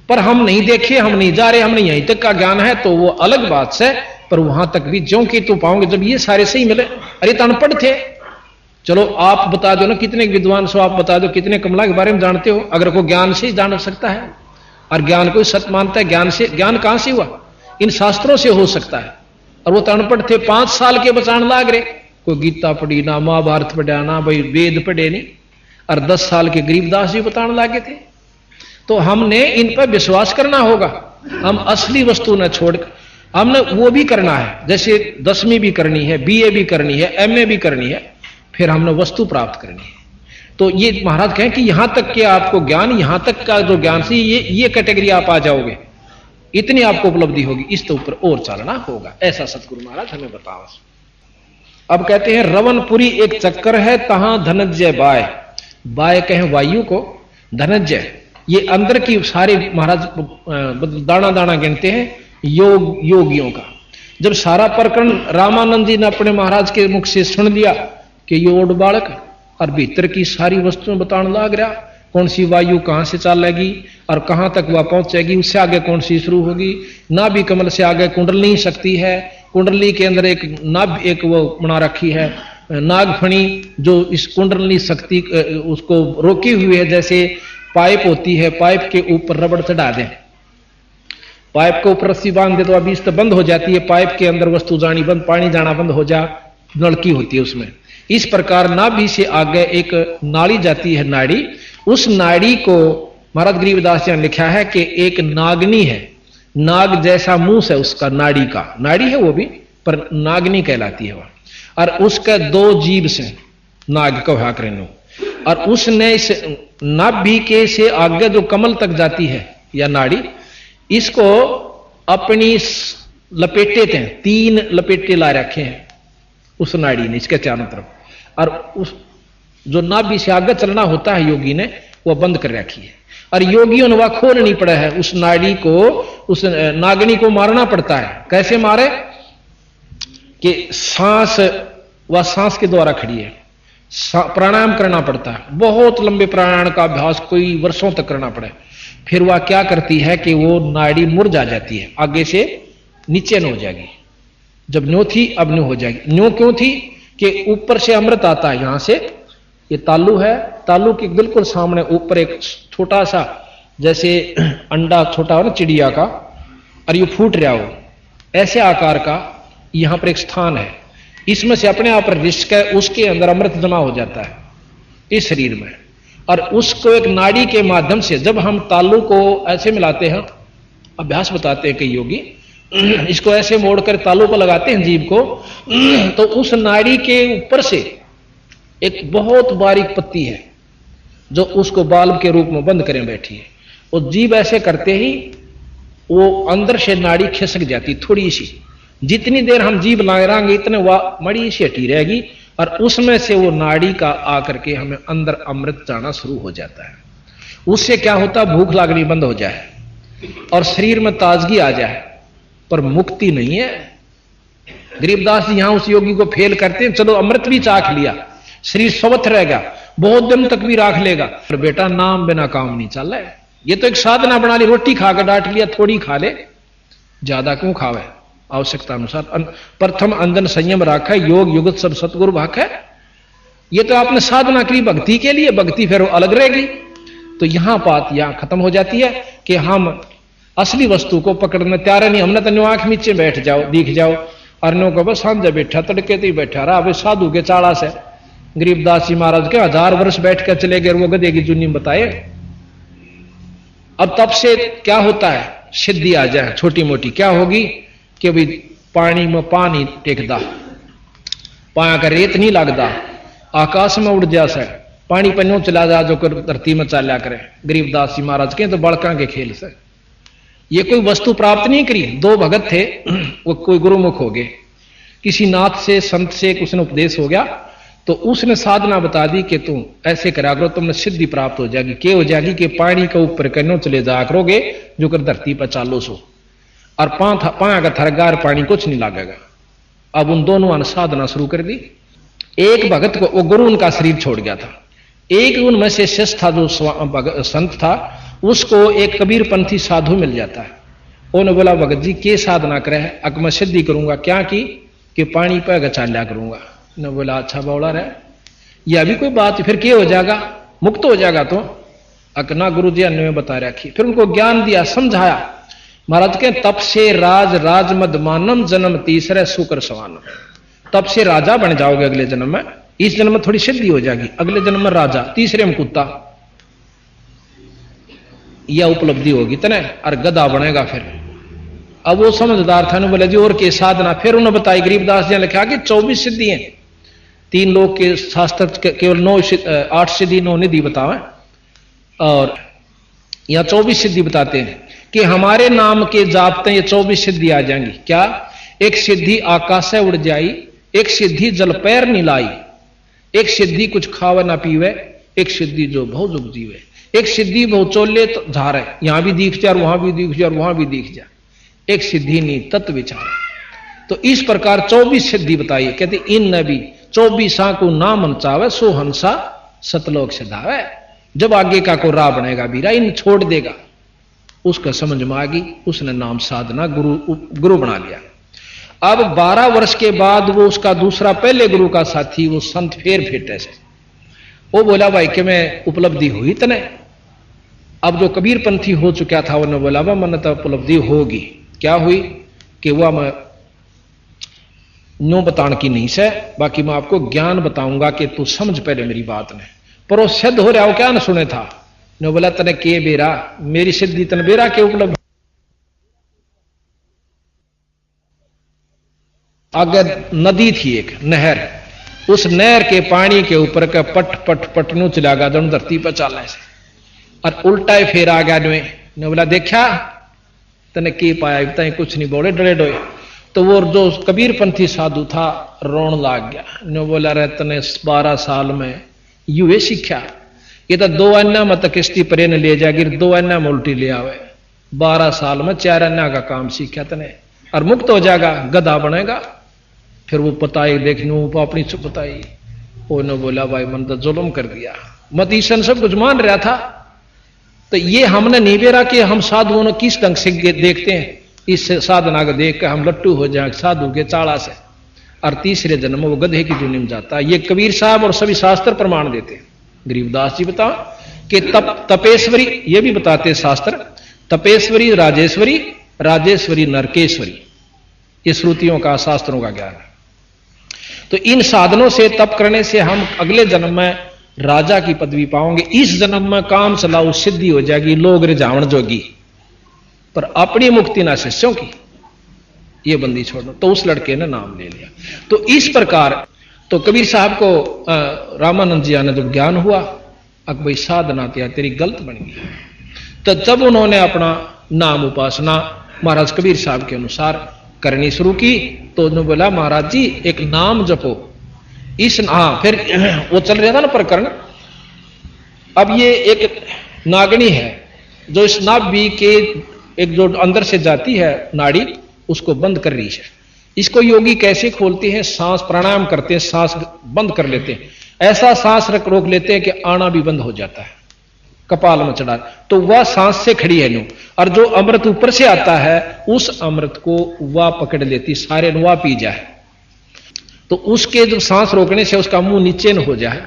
पर हम नहीं देखे, हम नहीं जा रहे, हमने यहीं तक का ज्ञान है तो वो अलग बात से। पर वहां तक भी जो कि तू पाओगे जब ये सारे सही मिले। अरे तो अनपढ़ थे, चलो आप बता दो ना, कितने विद्वान सो आप बता दो, कितने कमला के बारे में जानते हो। अगर कोई ज्ञान से ही जान सकता है, और ज्ञान को सत्य मानता है, ज्ञान से, ज्ञान कहां से हुआ? इन शास्त्रों से हो सकता है। और वो तो अनपढ़ थे, 5 साल के बचान लाग रहे, कोई गीता पढ़ी ना, महाभारत पढ़ा ना, भाई वेद पढ़े नहीं, और 10 साल के गरीबदास जी बताने लागे थे। तो हमने इन पर विश्वास करना होगा। हम असली वस्तु न छोड़, हमने वो भी करना है, जैसे 10वीं भी करनी है, BA भी करनी है, MA भी करनी है, फिर हमने वस्तु प्राप्त करनी है। तो ये महाराज कहें कि यहां तक के आपको ज्ञान, यहां तक का जो ज्ञान से ये कैटेगरी आप आ जाओगे, इतनी आपको उपलब्धि होगी, इस तो ऊपर और चलना होगा। ऐसा सतगुरु महाराज हमें बताओ। अब कहते हैं रवनपुरी एक चक्कर है, तहां धनंजय बाय। बाय कहें वायु को, धनंजय ये अंदर की सारी महाराज दाना दाना गिनते हैं योगियों का। जब सारा प्रकरण रामानंद जी ने अपने महाराज के मुख से सुन लिया कि ये ओड बालक और भीतर की सारी वस्तुएं बताने लग रहा, कौन सी वायु कहां से चलेगी और कहां तक वह पहुंचेगी, उससे आगे कौन सी शुरू होगी। नाभि कमल से आगे कुंडली शक्ति है, कुंडली के अंदर एक नाभ, एक वो बना रखी है नागफणी, जो इस कुंडली शक्ति उसको रोकी हुई है। जैसे पाइप होती है, पाइप के ऊपर रबड़ चढ़ा दें, पाइप के ऊपर रस्सी बांध दे तो अभी इस बंद हो जाती है, पाइप के अंदर वस्तु जानी बंद, पानी जाना बंद हो जा, नलकी होती है उसमें। इस प्रकार नाभि से आगे एक नाड़ी जाती है, नाड़ी। उस नाड़ी को महाराज गरीबदास जी ने लिखा है कि एक नागनी है, नाग जैसा मुंह है उसका, नाड़ी का, नाड़ी है वो भी, पर नागनी कहलाती है वह। और उसका 2 जीभ से नाग कहा करें, और उसने इस नाभि के से आगे जो कमल तक जाती है या नाड़ी, इसको अपनी लपेटे थे, 3 लपेटे ला रखे हैं उस नाड़ी ने इसके चारों तरफ, और उस जो नाभि से आगे चलना होता है योगी ने वो बंद कर रखी है। और योगियों ने वह खोलनी पड़ा है, उस नाड़ी को, उस नागनी को मारना पड़ता है। कैसे मारे कि सांस, वह सांस के द्वारा खड़ी है, प्राणायाम करना पड़ता है, बहुत लंबे प्राणायाम का अभ्यास कोई वर्षों तक करना पड़े। फिर वह क्या करती है कि वो नाड़ी मुरझा जाती है, आगे से नीचे न हो जाएगी, जब न्यों थी अब न्यों हो जाएगी। न्यों क्यों थी कि ऊपर से अमृत आता है, यहां से ये तालू है, तालू के बिल्कुल सामने ऊपर एक छोटा सा जैसे अंडा छोटा हो ना चिड़िया का, और ये फूट रहा हो ऐसे आकार का, यहां पर एक स्थान है, इसमें से अपने आप रिश्क है, उसके अंदर अमृत जमा हो जाता है इस शरीर में। और उसको एक नाड़ी के माध्यम से जब हम तालू को ऐसे मिलाते हैं, अभ्यास बताते हैं कई योगी, इसको ऐसे मोड़कर तालू को लगाते हैं जीभ को, तो उस नाड़ी के ऊपर से एक बहुत बारीक पत्ती है जो उसको बाल्ब के रूप में बंद करें बैठी है, और जीभ ऐसे करते ही वो अंदर से नाड़ी खिसक जाती थोड़ी सी, जितनी देर हम जीभ लगाएंगे इतने वह मड़ी सी हटी रहेगी, और उसमें से वो नाड़ी का आकर के हमें अंदर अमृत जाना शुरू हो जाता है। उससे क्या होता, भूख लागनी बंद हो जाए और शरीर में ताजगी आ जाए, पर मुक्ति नहीं है। गरीबदास जी यहां उस योगी को फेल करते हैं, चलो अमृत भी चाख लिया, शरीर स्वस्थ रहेगा, बहुत दिन तक भी राख लेगा, पर बेटा नाम बिना काम नहीं चल रहा है। ये तो एक साधना बना ली, रोटी खा के डांट लिया, थोड़ी खा ले, ज्यादा क्यों खावे, आवश्यकता अनुसार। प्रथम अंजन संयम राखा, योग युगत सब सतगुरु भाखा। ये तो आपने साधना करी भक्ति के लिए, भक्ति फिर अलग रहेगी। तो यहां बात यहां खत्म हो जाती है कि हम असली वस्तु को पकड़ने तैयार नहीं। हमने तो आंख नीचे बैठ जाओ, दिख जाओ, अर्नो को बस सांझे बैठा, तड़के तो ही बैठा रहा, अभी साधु के चाड़ा से। गरीबदास जी महाराज के 1000 वर्ष बैठ कर चले गए, वो गधे की जुनी बताए। अब तब से क्या होता है, सिद्धि आ जाए छोटी मोटी, क्या होगी कि भाई पानी में पानी टेकदा, पाया का रेत नहीं लगता, आकाश में उड़ जा से, पानी पन्नों चला जा जो कर धरती में चाल्या करे। गरीबदास जी महाराज के तो बड़का के खेल से ये कोई वस्तु प्राप्त नहीं करी। 2 भगत थे, वो कोई गुरुमुख हो गए, किसी नाथ से संत से उसने उपदेश हो गया, तो उसने साधना बता दी कि तुम ऐसे करा करो, तुमने सिद्धि प्राप्त हो जाएगी। क्या हो जाएगी कि पानी के ऊपर कन्नो चले जा करोगे जो कर धरती पर चालो सो, और पाया का थरगार पानी कुछ नहीं लगेगा। अब उन दोनों ने साधना शुरू कर दी। एक भगत को, वो गुरु उनका शरीर छोड़ गया था, एक उनमें से शिष्य था जो संत था, उसको एक कबीरपंथी साधु मिल जाता है। उन्होंने बोला भगत जी के साधना करे है, अक मैं सिद्धि करूंगा, क्या की कि पानी पर गचाल्या करूंगा। ने बोला अच्छा बौला रहे, यह भी कोई बात, फिर क्या हो जाएगा, मुक्त हो जाएगा। तो अकना गुरु जी ने बता रखी, फिर उनको ज्ञान दिया, समझाया। महाराज के तप से राज मद मानम, जन्म तीसरे सुकर सवानम। तब से राजा बन जाओगे अगले जन्म में, इस जन्म में थोड़ी सिद्धि हो जाएगी, अगले जन्म में राजा, तीसरे में कुत्ता, यह उपलब्धि होगी तने, और गधा बनेगा फिर। अब वो समझदार था, बोले जी और के साधना, फिर उन्होंने बताई। गरीबदास जी ने लिखा कि 24 सिद्धि हैं, 3 लोग के शास्त्र केवल 8 सिद्धि 9 निधि बतावे, और यहां 24 सिद्धि बताते हैं कि हमारे नाम के जापते ये 24 सिद्धि आ जाएंगी। क्या, एक सिद्धि आकाश से उड़ जाई, एक सिद्धि जल पैर नहीं लाई, एक सिद्धि कुछ खावे ना पीवे, एक सिद्धि जो बहुत जुग जीवे, एक सिद्धि बहुत चोले तो झारे, यहां भी दिख जा, वहां भी दिख जा, वहां भी दिख जा, एक सिद्धि नहीं तत्व विचार। तो इस प्रकार 24 सिद्धि बताइए। कहते इन नबी 24 को ना मनचावे, सो हंसा सतलोक से धावे। जब आगे का को राह बनेगा बीरा, इन छोड़ देगा, उसका समझ में आ गई, उसने नाम साधना गुरु बना लिया। अब 12 वर्ष के बाद वो उसका दूसरा पहले गुरु का साथी, वो संत फेर फेटे से, वो बोला भाई कि मैं उपलब्धि हुई तने। अब जो कबीरपंथी हो चुका था उन्होंने बोला वह मन तो उपलब्धि होगी। क्या हुई कि वह नो बताने की नहीं से, बाकी मैं आपको ज्ञान बताऊंगा कि तू समझ पहले मेरी बात ने। पर वो सिद्ध हो रहा हो क्या न सुने था। नो बोला तने के बेरा, मेरी सिद्धि तन बेरा के उपलब्ध। आगे नदी थी एक नहर, उस नहर के पानी के ऊपर का पट पट पट नु चला गया दोनों धरती पर चाल से, और उल्टा ही फेर आ गया ने बोला देखा तने के पाया तय कुछ नहीं बोले डरे डोए। तो वो जो कबीरपंथी साधु था रोन लाग गया, ने बोला रे तने 12 साल में यूए सीखा, ये तो 2 अन्ना मत किश्ती परे ने ले जाएगी, 2 अन्ना में उल्टी ले आवे, 12 साल में 4 अन्ना का काम सीखा तने और मुक्त हो जाएगा, गधा बनेगा। फिर वो पताई देखने वो अपनी चुप बताई, उन्होंने बोला भाई मन तो जुल्म कर दिया, मत ईशन सब कुछ मान रहा था। तो ये हमने नहीं बेरा कि हम साधुओं ने किस ढंग से देखते हैं, इस साधना को देख कर हम लट्टू हो जाए साधु के चाड़ा से, और तीसरे जन्म वो गधे की दुनिया में जाता है। ये कबीर साहब और सभी शास्त्र प्रमाण देते हैं। गरीबदास जी बताओ कि तपेश्वरी, ये भी बताते हैं शास्त्र, तपेश्वरी राजेश्वरी, राजेश्वरी नरकेश्वरी, ये श्रुतियों का शास्त्रों का ज्ञान है। तो इन साधनों से तप करने से हम अगले जन्म में राजा की पदवी पाओगे, इस जन्म में काम चलाओ सिद्धि हो जाएगी, लोग रिझावण जोगी, पर अपनी मुक्ति ना शिष्यों की, ये बंदी छोड़ो। तो उस लड़के ने नाम ले लिया। तो इस प्रकार तो कबीर साहब को रामानंद जी ने जब ज्ञान हुआ, अब भाई साधना तेरी गलत बन गई, तो जब उन्होंने अपना नाम उपासना महाराज कबीर साहब के अनुसार करनी शुरू की, तो उन्होंने बोला महाराज जी एक नाम जपो। इस फिर वो चल रहा था ना प्रकरण। अब ये एक नागनी है जो इस नाभि के एक जो अंदर से जाती है नाड़ी, उसको बंद कर रही है। इसको योगी कैसे खोलते हैं, सांस प्राणायाम करते हैं, सांस बंद कर लेते हैं, ऐसा सांस रोक लेते हैं कि आना भी बंद हो जाता है, कपाल में चढ़ा, तो वह सांस से खड़ी है नु, और जो अमृत ऊपर से आता है उस अमृत को वह पकड़ लेती, सारे नुआ पी जाए। तो उसके जब सांस रोकने से उसका मुंह नीचे न हो जाए,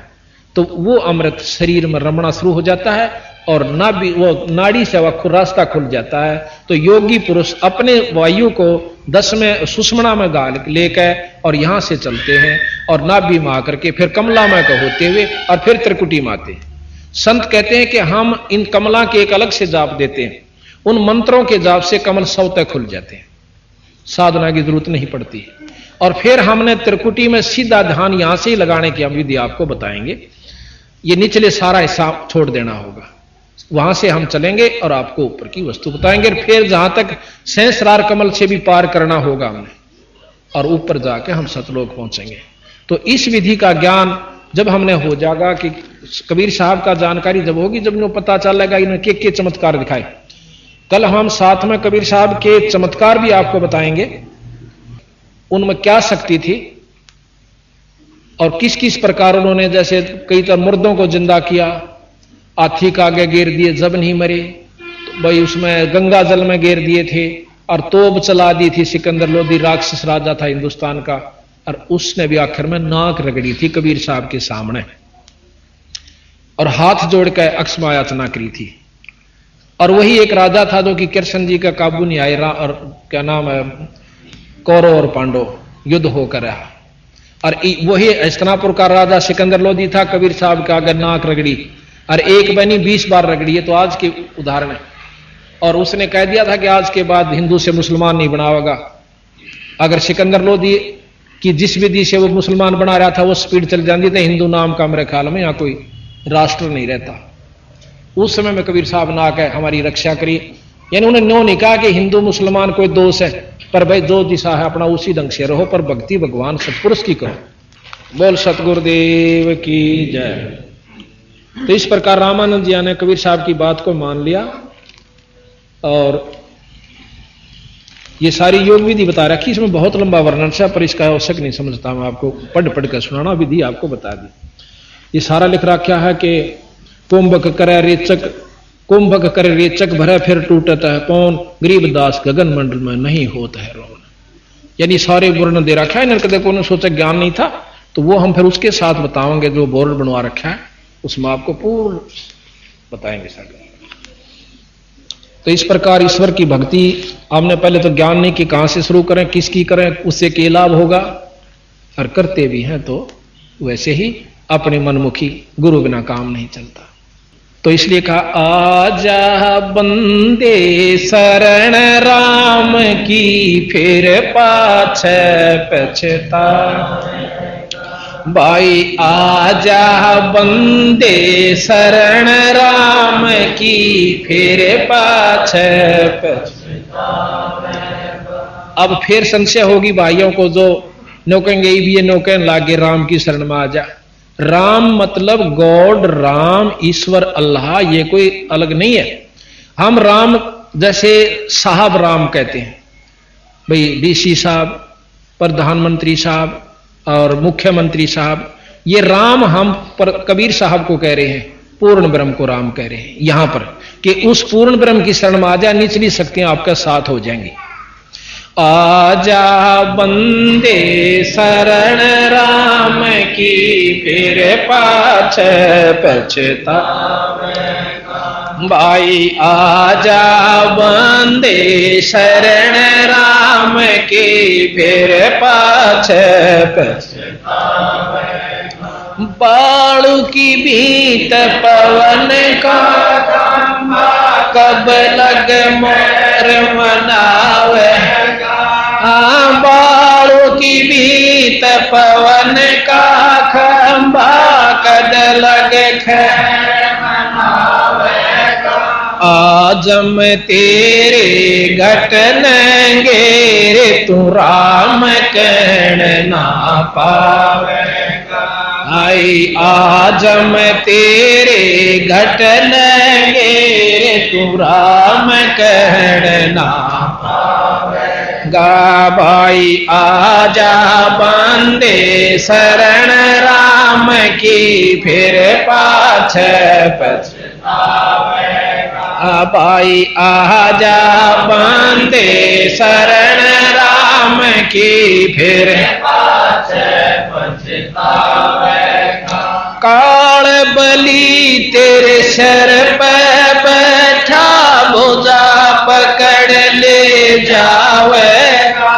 तो वो अमृत शरीर में रमना शुरू हो जाता है, और नाभि वो नाड़ी से वह रास्ता खुल जाता है। तो योगी पुरुष अपने वायु को 10वें सुषमणा में गाल लेकर और यहां से चलते हैं, और नाभि में आकर के फिर कमला में का होते हुए और फिर त्रिकुटी में आते हैं। संत कहते हैं कि हम इन कमला के एक अलग से जाप देते हैं, उन मंत्रों के जाप से कमल स्वतः खुल जाते हैं, साधना की जरूरत नहीं पड़ती। और फिर हमने त्रिकुटी में सीधा ध्यान यहां से ही लगाने की हम विधि आपको बताएंगे। ये निचले सारा हिस्सा छोड़ देना होगा, वहां से हम चलेंगे और आपको ऊपर की वस्तु बताएंगे। फिर जहां तक सहस्रार कमल से भी पार करना होगा हमने, और ऊपर जाके हम सतलोक पहुंचेंगे। तो इस विधि का ज्ञान जब हमने हो जाएगा कि कबीर साहब का जानकारी जब होगी, जब इन्हें पता चलेगा इन्हें के चमत्कार दिखाए। कल हम साथ में कबीर साहब के चमत्कार भी आपको बताएंगे, उनमें क्या शक्ति थी और किस किस प्रकार उन्होंने, जैसे कई तरह मुर्दों को जिंदा किया, हाथी का आगे घेर दिए जब नहीं मरे, तो भाई उसमें गंगा जल में घेर दिए थे, और तोप चला दी थी सिकंदर लोधी, राक्षस राजा था हिंदुस्तान का, और उसने भी आखिर में नाक रगड़ी थी कबीर साहब के सामने, और हाथ जोड़कर अक्षमा याचना करी थी। और वही एक राजा था जो कि कृष्ण जी का काबू नहीं आए, और क्या नाम है, कौरव और पांडव युद्ध होकर रहा, और वही हस्तिनापुर का राजा सिकंदर लोधी था, कबीर साहब का आगे नाक रगड़ी, और एक बनी 20 बार रगड़ी है। तो आज के उदाहरण है, और उसने कह दिया था कि आज के बाद हिंदू से मुसलमान नहीं बनावेगा। अगर सिकंदर लोधी की जिस विधि से वो मुसलमान बना रहा था वो स्पीड चल जाती थी, हिंदू नाम का मेरे ख्याल में यहाँ कोई राष्ट्र नहीं रहता। उस समय में कबीर साहब ने आकर हमारी रक्षा करी, यानी उन्होंने न्यों नहीं कहा कि हिंदू मुसलमान कोई दोष है, पर भाई जो दिशा है अपना उसी ढंग से रहो, पर भक्ति भगवान सतपुरुष की करो। बोल सतगुरुदेव की जय। तो इस प्रकार रामानंद जी ने कबीर साहब की बात को मान लिया, और ये सारी योग विधि बता रखी। इसमें बहुत लंबा वर्णन है, पर इसका आवश्यक नहीं समझता, मैं आपको पढ़ पढ़ कर सुनाना, विधि आपको बता दी। ये सारा लिख रखा है कि कुंभक करे रेचक, कुंभक करे रेचक भरे फिर टूटत है पौन, गरीबदास गगन मंडल में नहीं होता है रोन। यानी सारे वर्णन दे रखा है, इन्होंने कदे सोचा ज्ञान नहीं था, तो वो हम फिर उसके साथ बताएंगे, जो बोर्ड बनवा रखा है उसमें आपको पूर्ण बताएंगे सारे। तो इस प्रकार ईश्वर की भक्ति हमने पहले तो ज्ञान नहीं कि कहां से शुरू करें, किसकी करें, उससे क्या लाभ होगा, और करते भी हैं तो वैसे ही अपने मनमुखी, गुरु बिना काम नहीं चलता। तो इसलिए कहा आजा बंदे शरण राम की, फिर पाछे पछता। भाई आजा बंदे शरण राम की, फिर पाछे पछता। अब फिर संशय होगी भाइयों को, जो नौकेंगे ये नौकन लागे राम की शरण में आ जा। राम मतलब गॉड, राम ईश्वर अल्लाह, ये कोई अलग नहीं है। हम राम जैसे साहब राम कहते हैं, भाई डीसी साहब, प्रधानमंत्री साहब और मुख्यमंत्री साहब, ये राम हम पर कबीर साहब को कह रहे हैं, पूर्ण ब्रह्म को राम कह रहे हैं यहां पर, कि उस पूर्ण ब्रह्म की शरण में आ जा, निचली शक्तियां आपका साथ हो जाएंगी। आजा बंदे शरण राम की, फिर पाछे पछता। भाई आजा बंदे शरण राम की, फिर पाछे पछता। बालू की भीत पवन का, कब लग मोर मनावे। बालू की भीत पवन का, खंबा कद लगे आजम तेरे घटनेंगे रे, तू राम कहन ना पावेगा। आई आजम तेरे घटनेंगे रे, तू राम कहन ना पावेगा। भाई आजा बंदे शरण राम की, फिर पाछे पछतावेगा। भाई आजा बंदे शरण राम की, फिर पाछे पछतावेगा। काल बली तेरे सर पे बैठा, भुजा पकड़ ले जावेगा।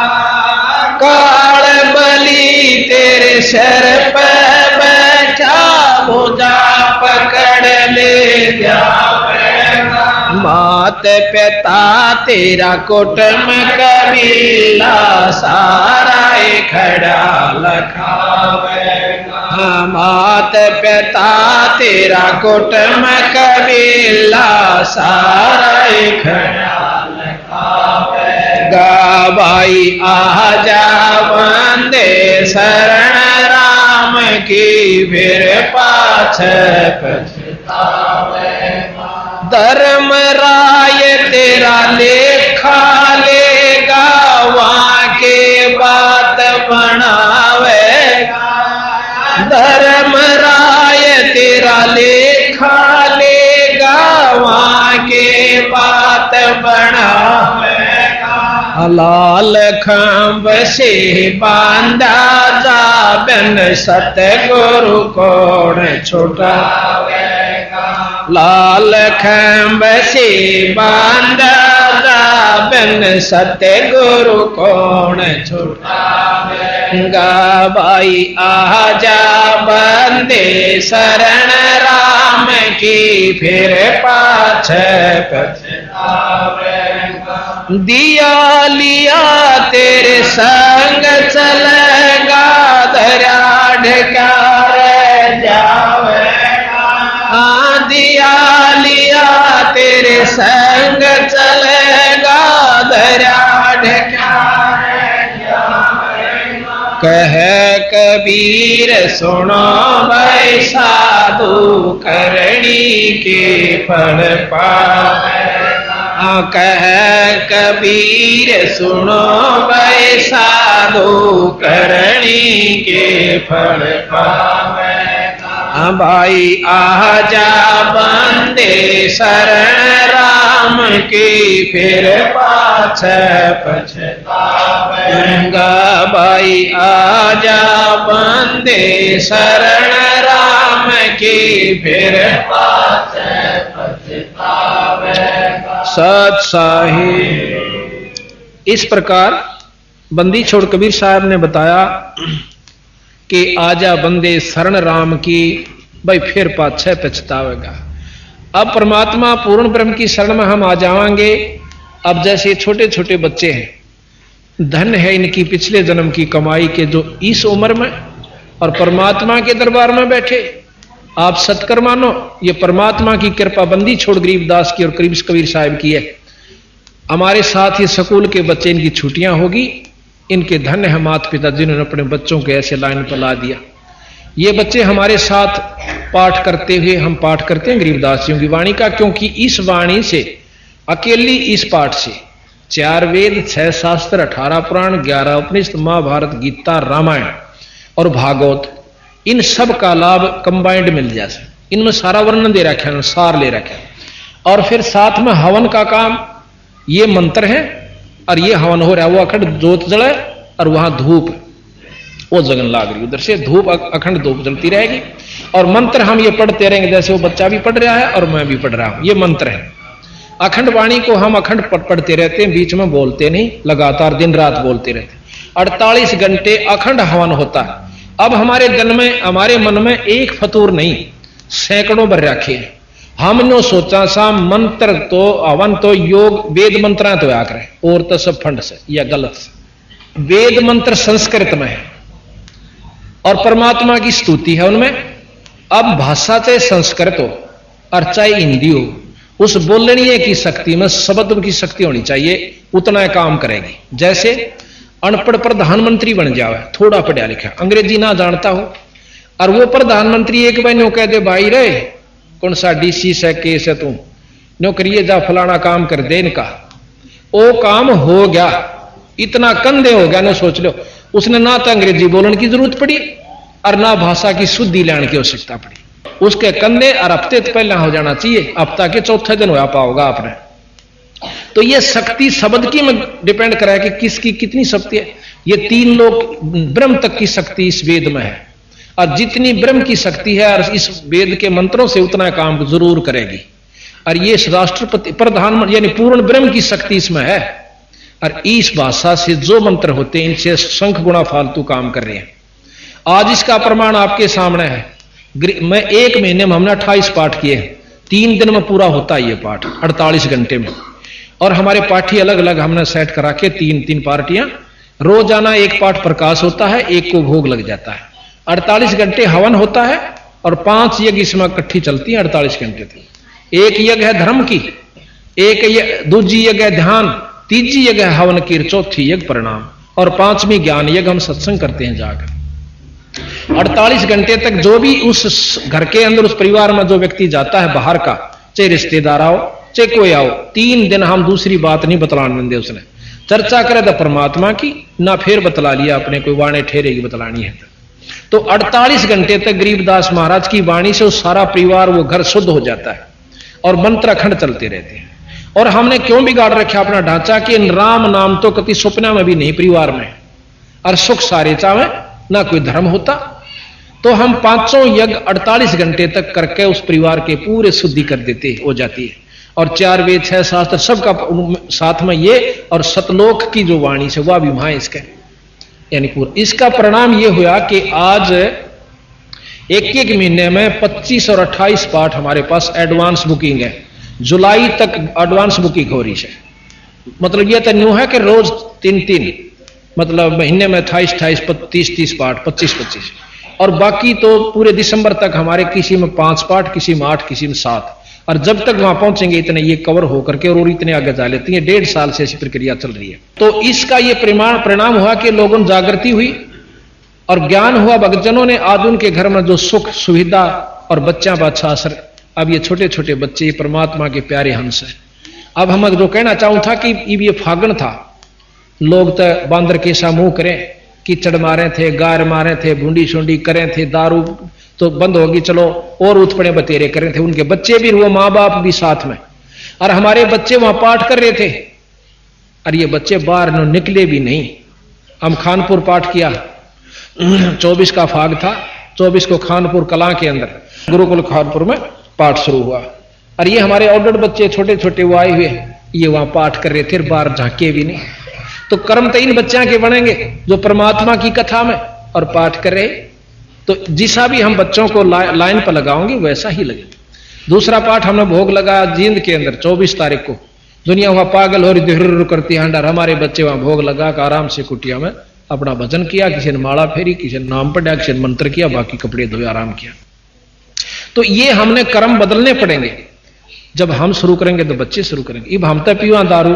काल बली तेरे सर पे बैठा, भुजा पकड़ ले जावेगा। मात पिता तेरा कुटुंब कबीला, सारा खड़ा लखावेगा। मात पिता तेरा कुटुंब कबीला, सारा खड़ा लखावेगा। भाई आजा बंदे शरण राम की, फिर पाछे पछतावेगा। धर्म राय तेरा लेखा लेगा, वहां के बात बनावेगा। धर्म राय तेरा लेखा लेगा, वहां के बात बनावेगा। लाल खंभ से बांधा जाबन, सतगुरु कौन छुड़ावेगा। लाल खंभ से बांधा जाबन, सतगुरु कौन छुड़ावेगा। भाई आजा बंदे शरण राम की, फिर पाछे पछतावेगा। दिया लिया तेरे संग चलेगा, दरिया ढकार जावेगा। दिया लिया तेरे संग चलेगा, दरिया ढकार जावेगा। कह कबीर सुनो भाई, साधु करनी के फल पावेगा। कह कबीर सुनो भाई, साधु करनी के फल पावेगा। भाई आजा बंदे शरण राम की, फिर पाछे पछतावेगा। भाई आजा बंदे शरण राम की, फिर पाछे पछतावेगा। सत साहिब। इस प्रकार बंदी छोड़ कबीर साहब ने बताया कि आजा बंदे शरण राम की, भाई फिर पाछे पछतावेगा। अब परमात्मा पूर्ण ब्रह्म की शरण में हम आ जाएंगे। अब जैसे छोटे छोटे बच्चे हैं, धन है इनकी पिछले जन्म की कमाई के जो इस उम्र में और परमात्मा के दरबार में बैठे। आप सत्कर मानो, ये परमात्मा की कृपा बंदी छोड़ गरीबदास की और कबीर साहिब की है। हमारे साथ ये स्कूल के बच्चे, इनकी छुट्टियां होगी, इनके धन्य है माता पिता जिन्होंने अपने बच्चों को ऐसे लाइन पर ला दिया। ये बच्चे हमारे साथ पाठ करते हुए, हम पाठ करते हैं गरीबदासियों की वाणी का, क्योंकि इस वाणी से, अकेली इस पाठ से 4 वेद, 6 शास्त्र, 18 पुराण, 11 उपनिषद, महाभारत, गीता, रामायण और भागवत, इन सब का लाभ कंबाइंड मिल जाए। इनमें सारा वर्णन दे रखा है, सार ले रखा है। और फिर साथ में हवन का काम, ये मंत्र है और ये हवन हो रहा है। वो अखंड जोत जले और वहां धूप वो जगन लाग रही, उधर से धूप अखंड धूप जलती रहेगी और मंत्र हम ये पढ़ते रहेंगे। जैसे वो बच्चा भी पढ़ रहा है और मैं भी पढ़ रहा हूं, ये मंत्र है। अखंड वाणी को हम अखंड पढ़ते रहते हैं, बीच में बोलते नहीं, लगातार दिन रात बोलते रहते। 48 घंटे अखंड हवन होता है। अब हमारे दिल में, हमारे मन में एक फतूर नहीं, सैकड़ों भर रखे हैं। हमने सोचा सा मंत्र तो हवन तो योग वेद मंत्र तो आ करे और तो सब फंड से या गलत से। वेद मंत्र संस्कृत में है और परमात्मा की स्तुति है उनमें। अब भाषा चाहे संस्कृत हो और चाहे हिंदी हो, उस बोलने की शक्ति में शब्द की शक्ति होनी चाहिए, उतना काम करेगी। जैसे अनपढ़ प्रधानमंत्री बन जावे, थोड़ा पढ़ा लिखा, अंग्रेजी ना जानता हो, और वो प्रधानमंत्री एक बार न्यो कह दे, भाई रे कौन सा डीसी से केस है, तू न्यो करिए जा फलाना काम कर दे इनका, वो काम हो गया, इतना कंधे हो गया। ना सोच लो, उसने ना तो अंग्रेजी बोलने की जरूरत पड़ी और ना भाषा की शुद्धि लेने की आवश्यकता पड़ी। उसके कंधे और हफ्ते तो पहले हो जाना चाहिए, हफ्ता के चौथे दिन हो पाओगा आपने। तो ये शक्ति शब्द की में डिपेंड करा है कि किसकी कितनी शक्ति है। ये 3 लोग ब्रह्म तक की शक्ति इस वेद में है, और जितनी ब्रह्म की शक्ति है और इस वेद के मंत्रों से उतना काम जरूर करेगी। और ये राष्ट्रपति प्रधानमंत्री यानी पूर्ण ब्रह्म की शक्ति इसमें है। और इस भाषा से जो मंत्र होते हैं, इनसे शंख गुणा फालतू काम कर रहे हैं। आज इसका प्रमाण आपके सामने है। मैं 1 महीने में हमने 28 पाठ किए, 3 दिन में पूरा होता है ये पाठ, 48 घंटे में। और हमारे पाठी अलग अलग हमने सेट करा के 3-3 पार्टियां, रोजाना 1 पाठ प्रकाश होता है, 1 को भोग लग जाता है। 48 घंटे हवन होता है और 5 यज्ञ इसमें इकट्ठी चलती है 48 घंटे तक। 1 यज्ञ है धर्म की, 1 दूजी यज्ञ है ध्यान, तीजी यज्ञ है हवन की, चौथी यज्ञ परिणाम, और 5वीं ज्ञान यज्ञ हम सत्संग करते हैं जाकर। 48 घंटे तक जो भी उस घर के अंदर, उस परिवार में जो व्यक्ति जाता है बाहर का, चाहे रिश्तेदार आओ चाहे कोई आओ, 3 दिन हम दूसरी बात नहीं बतलाने देंगे। उसने चर्चा करे तो परमात्मा की, ना फिर बतला लिया अपने कोई वाणी ठहरेगी बतलानी है तो 48 घंटे तक गरीबदास महाराज की वाणी से उस सारा परिवार, वो घर शुद्ध हो जाता है और मंत्र अखंड चलते रहते हैं। और हमने क्यों बिगाड़ रखा अपना ढांचा कि राम नाम तो कति सपना में भी नहीं परिवार में, और सुख सारे चावे ना कोई धर्म होता। तो हम 5 यज्ञ 48 घंटे तक करके उस परिवार के पूरे शुद्धि कर देते हो जाती है। और 4 वेद 6 शास्त्र सबका साथ में ये, और सतलोक की जो वाणी से वह भी वहां इसके यानी पूरा। इसका परिणाम ये हुआ कि आज 1-1 महीने में 25 और 28 पाठ हमारे पास एडवांस बुकिंग है। जुलाई तक एडवांस बुकिंग हो रही है। मतलब यह तो न्यू है कि रोज 3-3, मतलब महीने में 28-28, 30-30 पाठ, 25-25, और बाकी तो पूरे दिसंबर तक हमारे किसी में 5 पाठ, किसी में 8, किसी में 7। और जब तक वहां पहुंचेंगे इतने ये कवर होकर के और इतने आगे जा लेती है। 1.5 साल से ऐसी प्रक्रिया चल रही है। तो इसका ये परिणाम हुआ कि लोगों में जागृति हुई और ज्ञान हुआ। भक्तजनों ने आज उनके घर में जो सुख सुविधा और बच्चा बादशाह असर, अब ये छोटे छोटे बच्चे ये परमात्मा के प्यारे हंस है। अब हम जो कहना चाहूं था कि ये फागण था, लोग तो बांदर के सा मुंह करें, कीचड़ मारे थे, गार मारे थे, बूंदी शूंडी करें थे, दारू तो बंद होगी, चलो और उत्पड़े बतेरे करें थे। उनके बच्चे भी, वो माँ बाप भी साथ में, और हमारे बच्चे वहां पाठ कर रहे थे और ये बच्चे बाहर निकले भी नहीं। हम खानपुर पाठ किया, 24 का फाग था, 24 को खानपुर कला के अंदर गुरुकुल खानपुर में पाठ शुरू हुआ। और ये हमारे ऑर्डर बच्चे छोटे छोटे वो आए हुए, ये वहां पाठ कर रहे थे, बाहर झांके भी नहीं। तो कर्म तो इन बच्चों के बनेंगे जो परमात्मा की कथा में और पाठ कर रहे, तो जिसा भी हम बच्चों को लाइन पर लगाओगे वैसा ही लगे। दूसरा पाठ हमने भोग लगाया जींद के अंदर 24 तारीख को। दुनिया वहां पागल हो रही थी करती हंडर, हमारे बच्चे वहां भोग लगा कर आराम से कुटिया में अपना भजन किया, किसी ने माला फेरी, किसी ने नाम पढ़ा, किसी ने मंत्र किया, बाकी कपड़े धोए आराम किया। तो ये हमने कर्म बदलने पड़ेंगे। जब हम शुरू करेंगे तो बच्चे शुरू करेंगे। अब हम तो पीवा दारू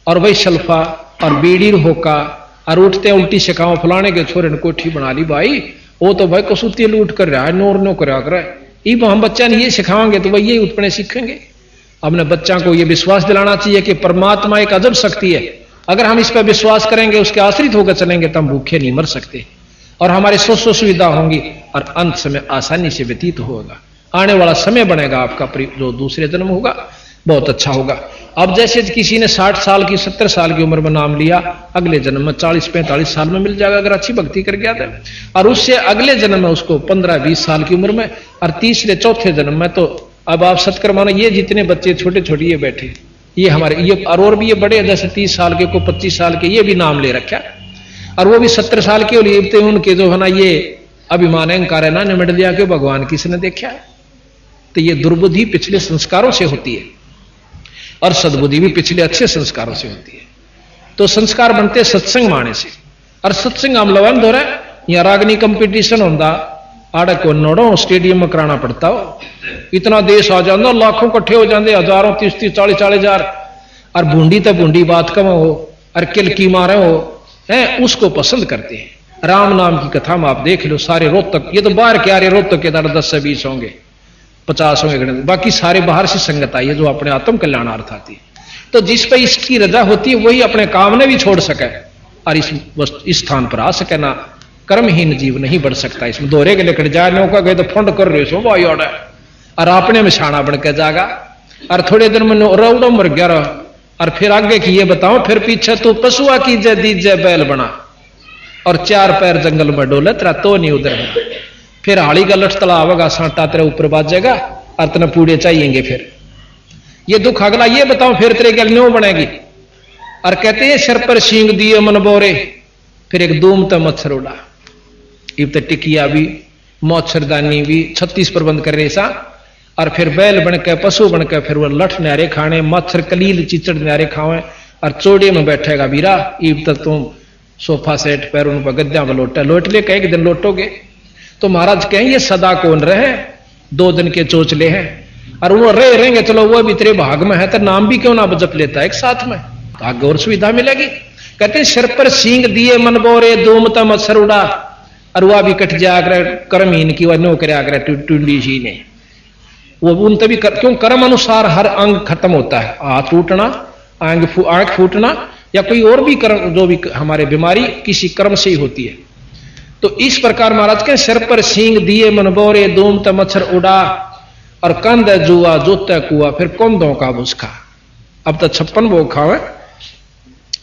और वही शल्फा और बीड़ी होका और उठते उल्टी सिखाओ फलाने के छोरे ने कोठी बना ली भाई, वो तो भाई कसूती लूट कर रहा है, नोर नो कर रहा है। अब हम बच्चा ने ये सिखाएंगे तो वही यही उत्पन्न सीखेंगे। हमने बच्चा को ये विश्वास दिलाना चाहिए कि परमात्मा एक अजब शक्ति है। अगर हम इस पर विश्वास करेंगे, उसके आश्रित होकर चलेंगे तो हम भूखे नहीं मर सकते और हमारे सुख सुविधा होंगी और अंत समय आसानी से व्यतीत होगा। आने वाला समय बनेगा आपका जो दूसरे जन्म होगा बहुत अच्छा होगा। अब जैसे किसी ने 60 साल की 70 साल की उम्र में नाम लिया, अगले जन्म में 40-45 साल में मिल जाएगा अगर अच्छी भक्ति कर गया था। और उससे अगले जन्म में उसको 15-20 साल की उम्र में और तीसरे चौथे जन्म में तो अब आप सत्कर्मा ये जितने बच्चे छोटे छोटे ये बैठे ये हमारे ये और भी ये बड़े जैसे 30 साल के को 25 साल के ये भी नाम ले रखा और वो भी 70 साल के लिए उनके जो है ना ये अभिमान अहंकार है ना निमट लिया कि भगवान किसने देखा। तो ये दुर्बुद्धि पिछले संस्कारों से होती है और सद्बुद्धि भी पिछले अच्छे संस्कारों से होती है। तो संस्कार बनते सत्संग माने से और सत्संग हम लवन हो रहा है। यहाँ रागनी कंपटीशन होता आड़े को नोड़ो स्टेडियम में कराना पड़ता हो, इतना देश आ जाता, लाखों इकट्ठे हो जाते, हजारों 30-40 हजार और बूंदी तो बूंदी बात कम हो और किलकी मारे हो है, उसको पसंद करते हैं। राम नाम की कथा में आप देख लो, सारे रोहतक ये तो बाहर के आ रहे रोहतक के 10 से 20 होंगे 50 होंगे, बाकी सारे बाहर से संगत आई है जो अपने आत्म कल्याणार्थ आती है। तो जिस पे इसकी रजा होती है वही अपने काम ने भी छोड़ सके और इस स्थान पर आ सके ना। कर्महीन जीव नहीं बढ़ सकता। इसमें दोहरे के लेकर जाने का गए तो फंड कर रहे सो भाई और अपने में छाना बन के जागा और थोड़े दिन में रौड़ो मर गया और फिर आगे की ये बताओ, फिर पीछे तो पशुआ की जय दीजय बैल बना और 4 पैर जंगल में डोले तेरा तो नहीं उधर है। फिर हाड़ी का लठ तला आवेगा, सांटा तेरे ऊपर बाजेगा और तेने पूड़े चाहिएंगे। फिर ये दुख अगला ये बताओ फिर तेरे गल न्यों बनेगी। और कहते हैं सिर पर सींग दिए मन बोरे, फिर एक दूम तो मच्छर उड़ा। इब तो टिकिया भी मच्छरदानी भी 36 प्रबंध कर रहे सा और फिर बैल बनकर पशु बनकर फिर वो लठ न्यारे खाने, मच्छर कलील चिचड़ न्यारे खावे और चोड़े में बैठेगा वीरा। इब तक तुम सोफा सेट पैर उन पर गद्दा में लोट ले कई दिन लोटोगे। तो महाराज कहें ये सदा कौन रहे, 2 दिन के चोचले हैं और वो रहेंगे, चलो वो भी तेरे भाग में है तो नाम भी क्यों ना जप लेता है एक साथ में, तो आगे और सुविधा मिलेगी। कहते सिर पर सींग दिए मन बोरे, दूमता मच्छर उड़ा और वह भी कट जाकर कर्महीन की वह नो करे आकर टूंडी जी ने वो उन तभी क्यों कर्म अनुसार हर अंग खत्म होता है। हाथ टूटना, आंख फूटना या कोई और भी कर्म जो भी हमारे बीमारी किसी कर्म से ही होती है। तो इस प्रकार महाराज के सिर पर सींग दिए मन बोरे, दूमता मच्छर उड़ा और कंद जुआ जोता कुआ, फिर कौंदों का भुसखा। अब तो 56 वो खावे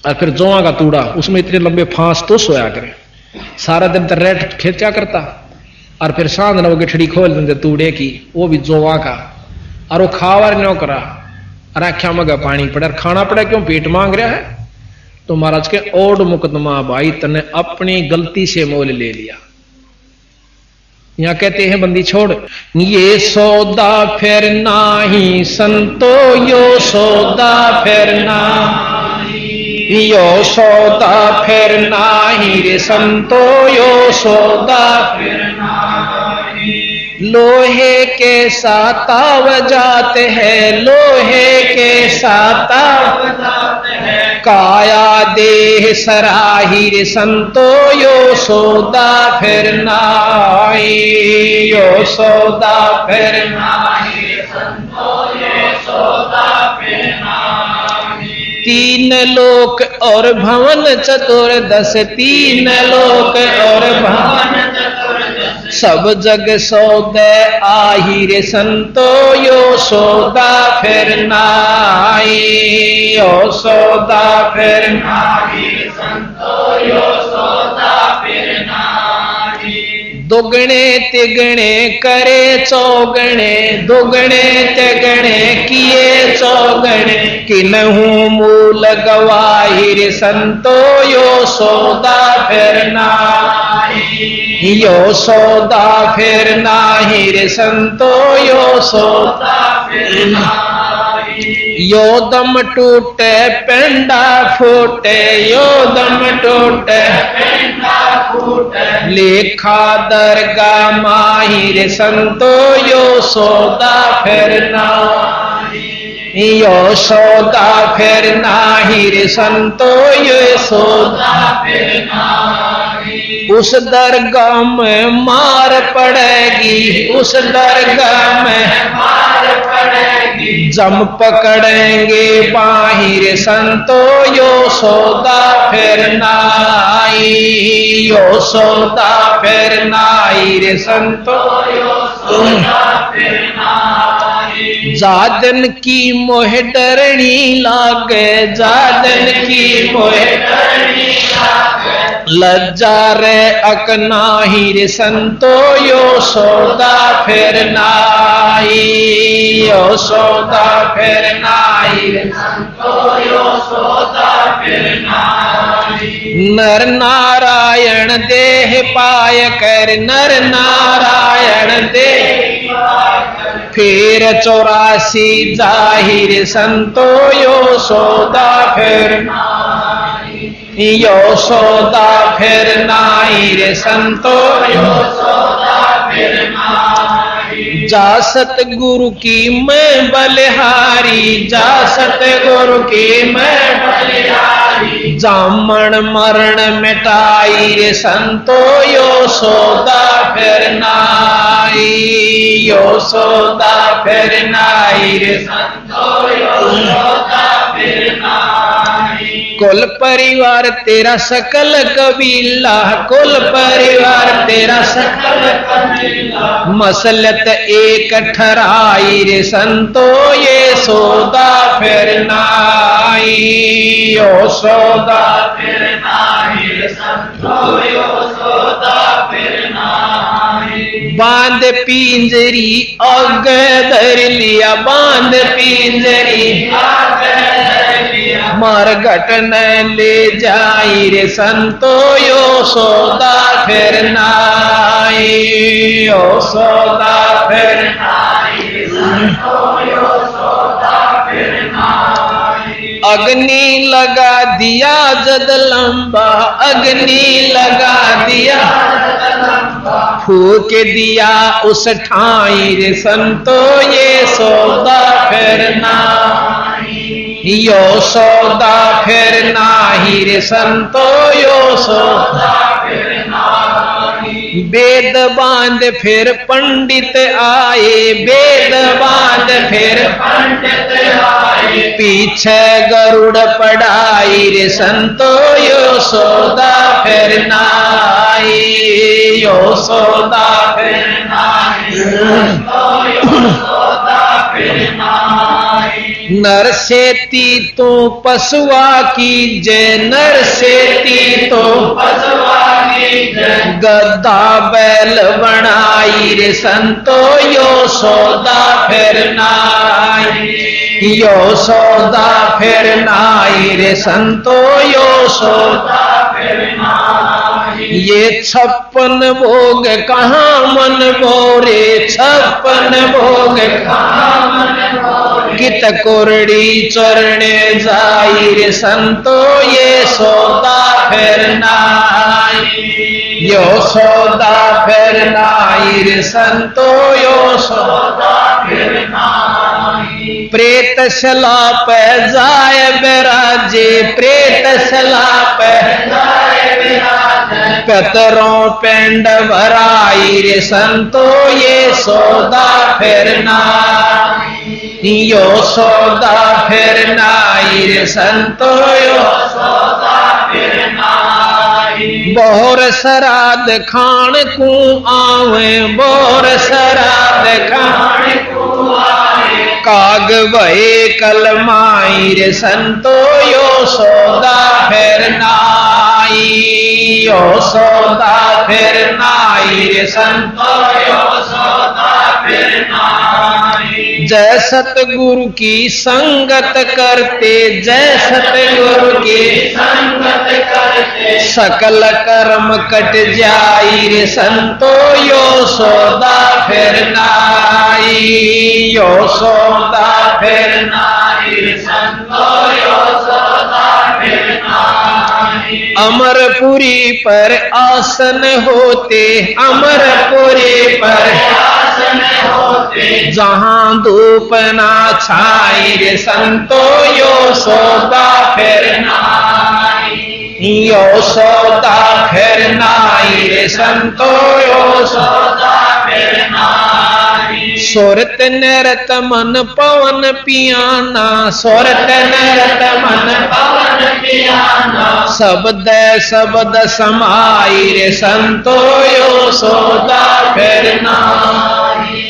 और फिर जोआ का तूड़ा, उसमें इतने लंबे फांस तो सोया करे, सारा दिन तो रेट खेचा करता और फिर सांझ न वो गिठड़ी खोल देते तूड़े की, वो भी जोआ का और वो खावर न्यो करा और आख्या मगा पानी पड़ा खाना पड़ा क्यों पेट मांग रहा है। तो महाराज के ओड मुकदमा भाई तने अपनी गलती से मोल ले लिया। यहां कहते हैं बंदी छोड़ ये सौदा फिर नाही संतो, यो सौदा फिर नाही, यो सौदा फिर नाही रे संतो, यो सौदा फिर नाही। लोहे के साताव जाते हैं, लोहे के साताव जाते हैं, काया देह सराही रे संतो, यो सौदा फिर नाही, यो सौदा फिर नाही रे संतो, यो सौदा फिर नाही। 3 लोक और भवन चतुर्दश, 3 लोक और भवन चतुर्दश, सब जग सौदे आही रे संतो, यो सौदा फिर नाही, यो सौदा फिर नाही रे संतो, यो सौदा फिर नाही। दुगणे तिगणे करे चौगणे, दुगणे तिगणे किए चौगणे, किन्हू मूल गवाही रे संतो, यो सौदा फिर नाही, यो सौदा फिर नाही रे संतो यो सौदा फिर नाही। यो दम टूटे पेंडा फूटे यो दम टूटे पेंडा फूटे लेखा दरगा माही रे संतो यो सौदा फिर नाही। यो सौदा फिर नाही रे संतो यो सौदा फिर नाही। उस दरगाह में मार पड़ेगी उस दरगाह में मार पड़ेगी जम पकड़ेंगे बाहिर संतो यो सौदा फिर नाई। यो सौदा फिर नाई रे संतो यो सौदा फिर नाई। जादन की मोह डरनी लागे जादन की मोह डरनी लागे लज्जा रे अकनाही रे संतो यो सौदा फिर नाई। यो सौदा फिर नाई रे संतो यो सौदा फिर नाई। नर नारायण देह पाय कर नर नारायण देह फिर 84 जाहिर संतो यो सौदा फिर नाई। यो सौदा फिर नाई रे संतो यो सौदा फिर नाई। जा सतगुरु की मैं बलिहारी जा सतगुरु की मैं बलिहारी जामन मरण मिटाई रे संतो यो सौदा फिर नाई। यो सौदा फिर नाई रे संतो यो सौदा फिर नाई। कुल परिवार तेरा सकल कबीला कुल परिवार तेरा सकल कबीला मसलत एक ठहराई रे संतो ये सौदा फिर नाई। यो सौदा फिर नाई रे संतो यो सौदा फिर नाई। बांध पिंजरी आग धर लिया बांध पिंजरी आग धर लिया मार घटन ले जाई रे संतो यो सौदा फिर नाई। यो सौदा फिर नाई रे संतो यो सौदा फिर नाई। अग्नि लगा दिया जद लंबा अग्नि लगा दिया फूक दिया उस ठाई रे संतो ये सौदा फिर नाई। यो सौदा फिर नाही रे संतो यो सौदा फिर नाई। वेद बांध फिर पंडित आए वेद बांध फिर पंडित आए पीछे गरुड़ पढ़ाई रे संतो यो सौदा फिर नाई। यो सौदा फिर नाई यो सौदा फिर नाई। नर सेती तो पशुआ की जय नर सेती तो पशुआ की जय गद्दा बैल बनाई रे संतो यो सौदा फिर नाई। यो सौदा फिर नाई रे संतो यो सौदा फिर नाई। ये 56 भोग कहाँ मन बोरे 56 भोग कहाँ मन बोरे कित कोरड़ी चरणे जाई रे संतो ये सौदा फिर नाई। यो सौदा फिर नाई रे संतो यो सौदा फिर नाई। प्रेत शला पे जाय बिराजे प्रेत शला पे जाय बिराजे पतरों पेंड भराई रे संतो ये सौदा फिर नाई। यो सौदा फिर नाई रे संतो यो सौदा फिर नाई। बोर श्राद्ध खान को आवे बोर श्राद्ध खान को आवे काग भये कलमाई रे संतो यो सौदा फिर नाई। यो सौदा फिर नाई रे संतो यो सौदा फिर नाई। जय सतगुरु की संगत करते, जय सतगुरु की संगत करते, सकल कर्म कट जाई रे संतो, यो सौदा फिर नाई, यो सौदा फिर नाई रे संतो, यो सौदा फिर नाई। अमरपुरी पर आसन होते, अमरपुरी पर आसन होते, जहां धूप ना छाई रे संतो, यो सौदा फिर नाई, यो सौदा फिर नाई रे संतो, यो सौदा फिर नाई। सोरत नरत मन पवन पियाना, सोरत नरत मन पवन पियाना, शब्द शब्द समाई रे संतो, यो सौदा फिर नाई,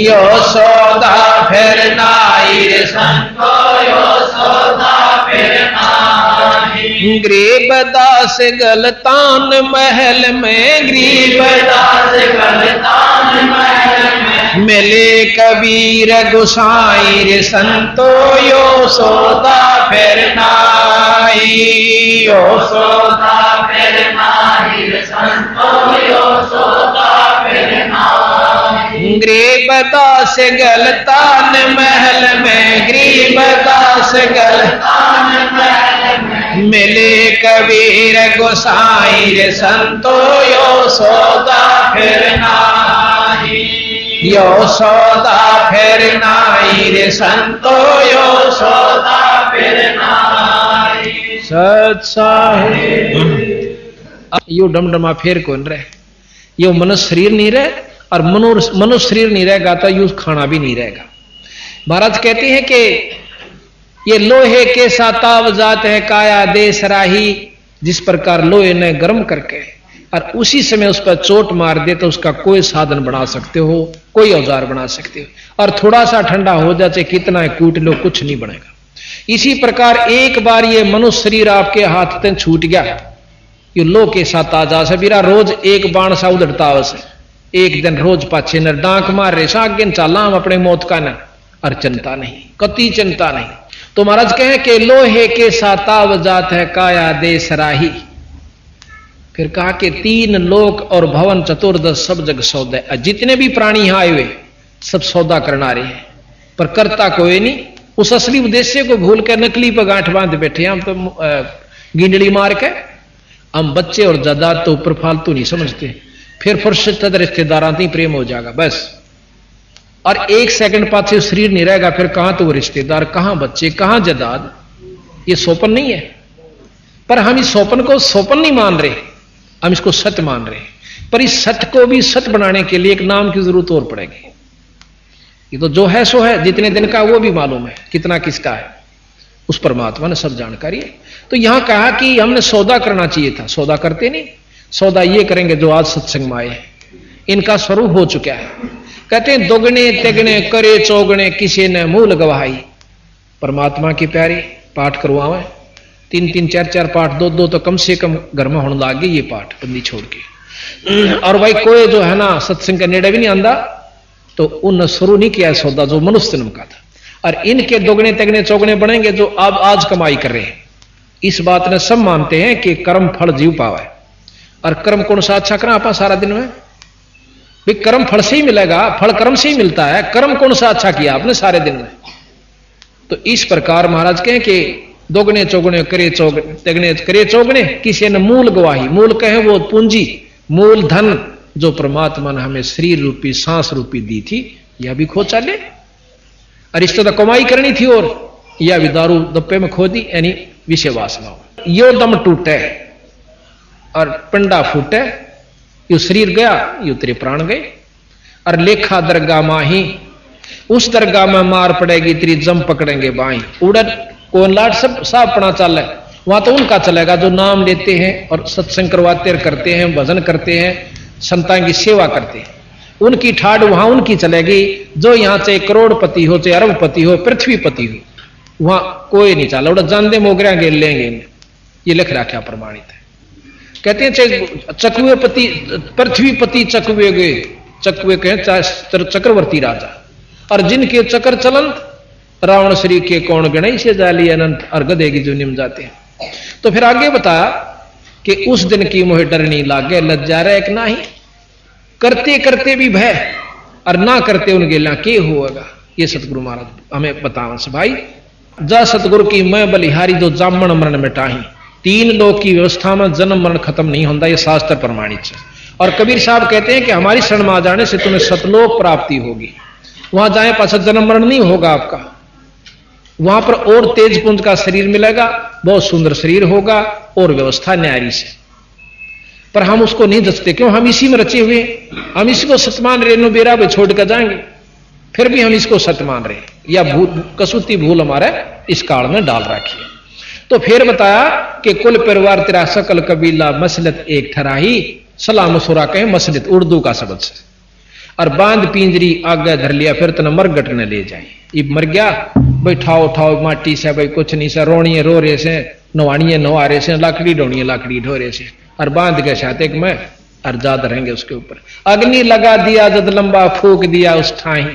यो सौदा फिर नाई रे संतो, यो सौदा फिर नाई। गरीबदास गलतान महल में, गरीबदास गलतान महल में, मिले कबीर गुसाई रे संतो, यो सौदा फिर नाई, यो सौदा फिर नाई रे संतो, यो सौदा फिर नाई। गरीबदास गलतान महल में, गरीबदास गलतान महल में, मिले कबीर गोसाई रे संतो, यो सौदा फिर नाई, यो सौदा फिर नाई रे संतो, यो सौदा फिर नाई। सत साहिब यो डमडमा फेर कौन रहे, यो मनुष्य शरीर नहीं रहे, और मनुष्य शरीर नहीं रहेगा तो यूं खाना भी नहीं रहेगा। महाराज कहते हैं कि ये लोहे के साताव जात है काया देश राही, जिस प्रकार लोहे ने गर्म करके और उसी समय उस पर चोट मार दे तो उसका कोई साधन बना सकते हो, कोई औजार बना सकते हो, और थोड़ा सा ठंडा हो जाए चाहे कितना है कूट लो, कुछ नहीं बनेगा। इसी प्रकार एक बार ये मनुष्य शरीर आपके हाथ से छूट गया, ये लो के साथ आ जा सबीरा रोज एक बाण सा उधड़ता आवश्य, एक दिन रोज पाछे न डांक मार रहे सागिन चाला हम अपने मौत का न, और चिंता नहीं, कति चिंता नहीं। तो महाराज कहे कि लोहे के साताव जात है काया देश राही। फिर कहा कि तीन लोक और भवन चतुर्दश सब जग सौदा, जितने भी प्राणी यहां आए हुए सब सौदा करना रहे हैं, पर करता कोई नहीं। उस असली उद्देश्य को भूल कर नकली पर गांठ बांध बैठे हम तो गिंडली मार के। हम बच्चे और जायदाद तो ऊपर फालतू नहीं समझते, फिर फुर्सत रिश्तेदारां ही प्रेम हो जाएगा बस, और एक सेकंड पाछे शरीर नहीं रहेगा, फिर कहां तो रिश्तेदार, कहां बच्चे, कहां जायदाद। ये सोपन नहीं है, पर हम इस सोपन को सोपन नहीं मान रहे, हम इसको सत्य मान रहे हैं। पर इस सत्य को भी सत्य बनाने के लिए एक नाम की जरूरत और पड़ेगी। ये तो जो है सो है, जितने दिन का वो भी मालूम है, कितना किसका है उस परमात्मा ने सब जानकारी है। तो यहां कहा कि हमने सौदा करना चाहिए था, सौदा करते नहीं। सौदा ये करेंगे जो आज सत्संग में आए, इनका स्वरूप हो चुका है। कहते हैं दोगने तेगने करे चौगने किसी ने मूल गवाही। परमात्मा की प्यारी पाठ करवावे, 3-3 4-4 पाठ, 2-2 तो कम से कम घर में होने लग गए ये पाठ बंदी छोड़ के। और भाई कोई जो है ना सत्संग का नेड़ा भी नहीं आंदा, तो उन शुरू नहीं किया सौदा जो मनुष्य जन्म का था। और इनके दोगने तेगने चौगने बनेंगे जो अब आज कमाई कर रहे हैं। इस बात ने सब मानते हैं कि कर्म फल जीव पावा है, और कर्म कौन सा अच्छा करा आपा सारा दिन में भी कर्म फल से ही मिलेगा, फल कर्म से ही मिलता है। कर्म कौन सा अच्छा किया आपने सारे दिन में। तो इस प्रकार महाराज कहें कि दोगने चौगने करे चौगने तेगने करे चौगने किसी ने मूल गवाही। मूल कहे वो पूंजी, मूल धन जो परमात्मा ने हमें शरीर रूपी सांस रूपी दी थी, यह भी खो चले। और इससे तो कमाई करनी थी, और यह भी दारू दप्पे में खो दी, यानी विषय वासना। यो दम टूटे और पिंडा फूटे, यो शरीर गया, यो तेरे प्राण गए। और लेखा दरगाह माही, उस दरगाह में मार पड़ेगी तेरी जम पकड़ेंगे बाई। उड़द कौन लाट सब अपना चाल है, वहां तो उनका चलेगा जो नाम लेते हैं और सत्संग करवाते करते हैं, भजन करते हैं, संतान की सेवा करते हैं। उनकी ठाड़ वहां उनकी चलेगी। जो यहां चाहे करोड़पति हो, चाहे अरबपति हो, पृथ्वीपति हो, वहां कोई नहीं चला। उड़ा जानदे मोगरा गेल लेंगे, ये लिख रखा प्रमाणित है। कहते हैं चाहे चकवे पति, पृथ्वीपति चकवे गए, चकवे कहे चाहे चक्रवर्ती राजा, और जिनके चक्कर चलंत रावण श्री के कौन गणई से जाली अनंत और गधे की जुनिम जाते हैं। तो फिर आगे बता कि उस दिन की मोहे डर नहीं लागे लज्जा रहे एक ना ही करते करते भी भय और ना करते उनके ला के होगा। ये सतगुरु महाराज हमें बताओ भाई। जा सतगुरु की मैं बलिहारी जो जामन मरण मिटाही, 3 लोक की व्यवस्था में जन्म मरण खत्म नहीं होता, ये शास्त्र प्रमाणित है। और कबीर साहब कहते हैं कि हमारी शरण में आ जाने से तुम्हें सतलोक प्राप्ति होगी, वहां जाए पाछा जन्म मरण नहीं होगा आपका, वहां पर और तेज पुंज का शरीर मिलेगा, बहुत सुंदर शरीर होगा और व्यवस्था न्यारी से। पर हम उसको नहीं जचते, क्यों? हम इसी में रचे हुए, हम इसी को सत मान रहे, नो बेरा पे छोड़ कर जाएंगे, फिर भी हम इसको सत मान रहे, या कसूती भूल हमारे इस काल में डाल रखी है। तो फिर बताया कि कुल परिवार तेरा सकल कबीला मसलत एक ठराही, सलाह मसूरा कहे मसलत उर्दू का शब्द से, और बांध पिंजरी आगे धर लिया, फिर तना मरगट ने ले जाए। ये मर गया, बैठाओ उठाओ माटी से, भाई कुछ नहीं से, रोणिए रो रहे से, नवाणिए नवा रहे से, लाकड़ी ढोणिए लाकड़ी ढो रहे से, और बांध के साथ एक में और जाद रहेंगे उसके ऊपर। अग्नि लगा दिया जद लंबा फूक दिया उस ठाही,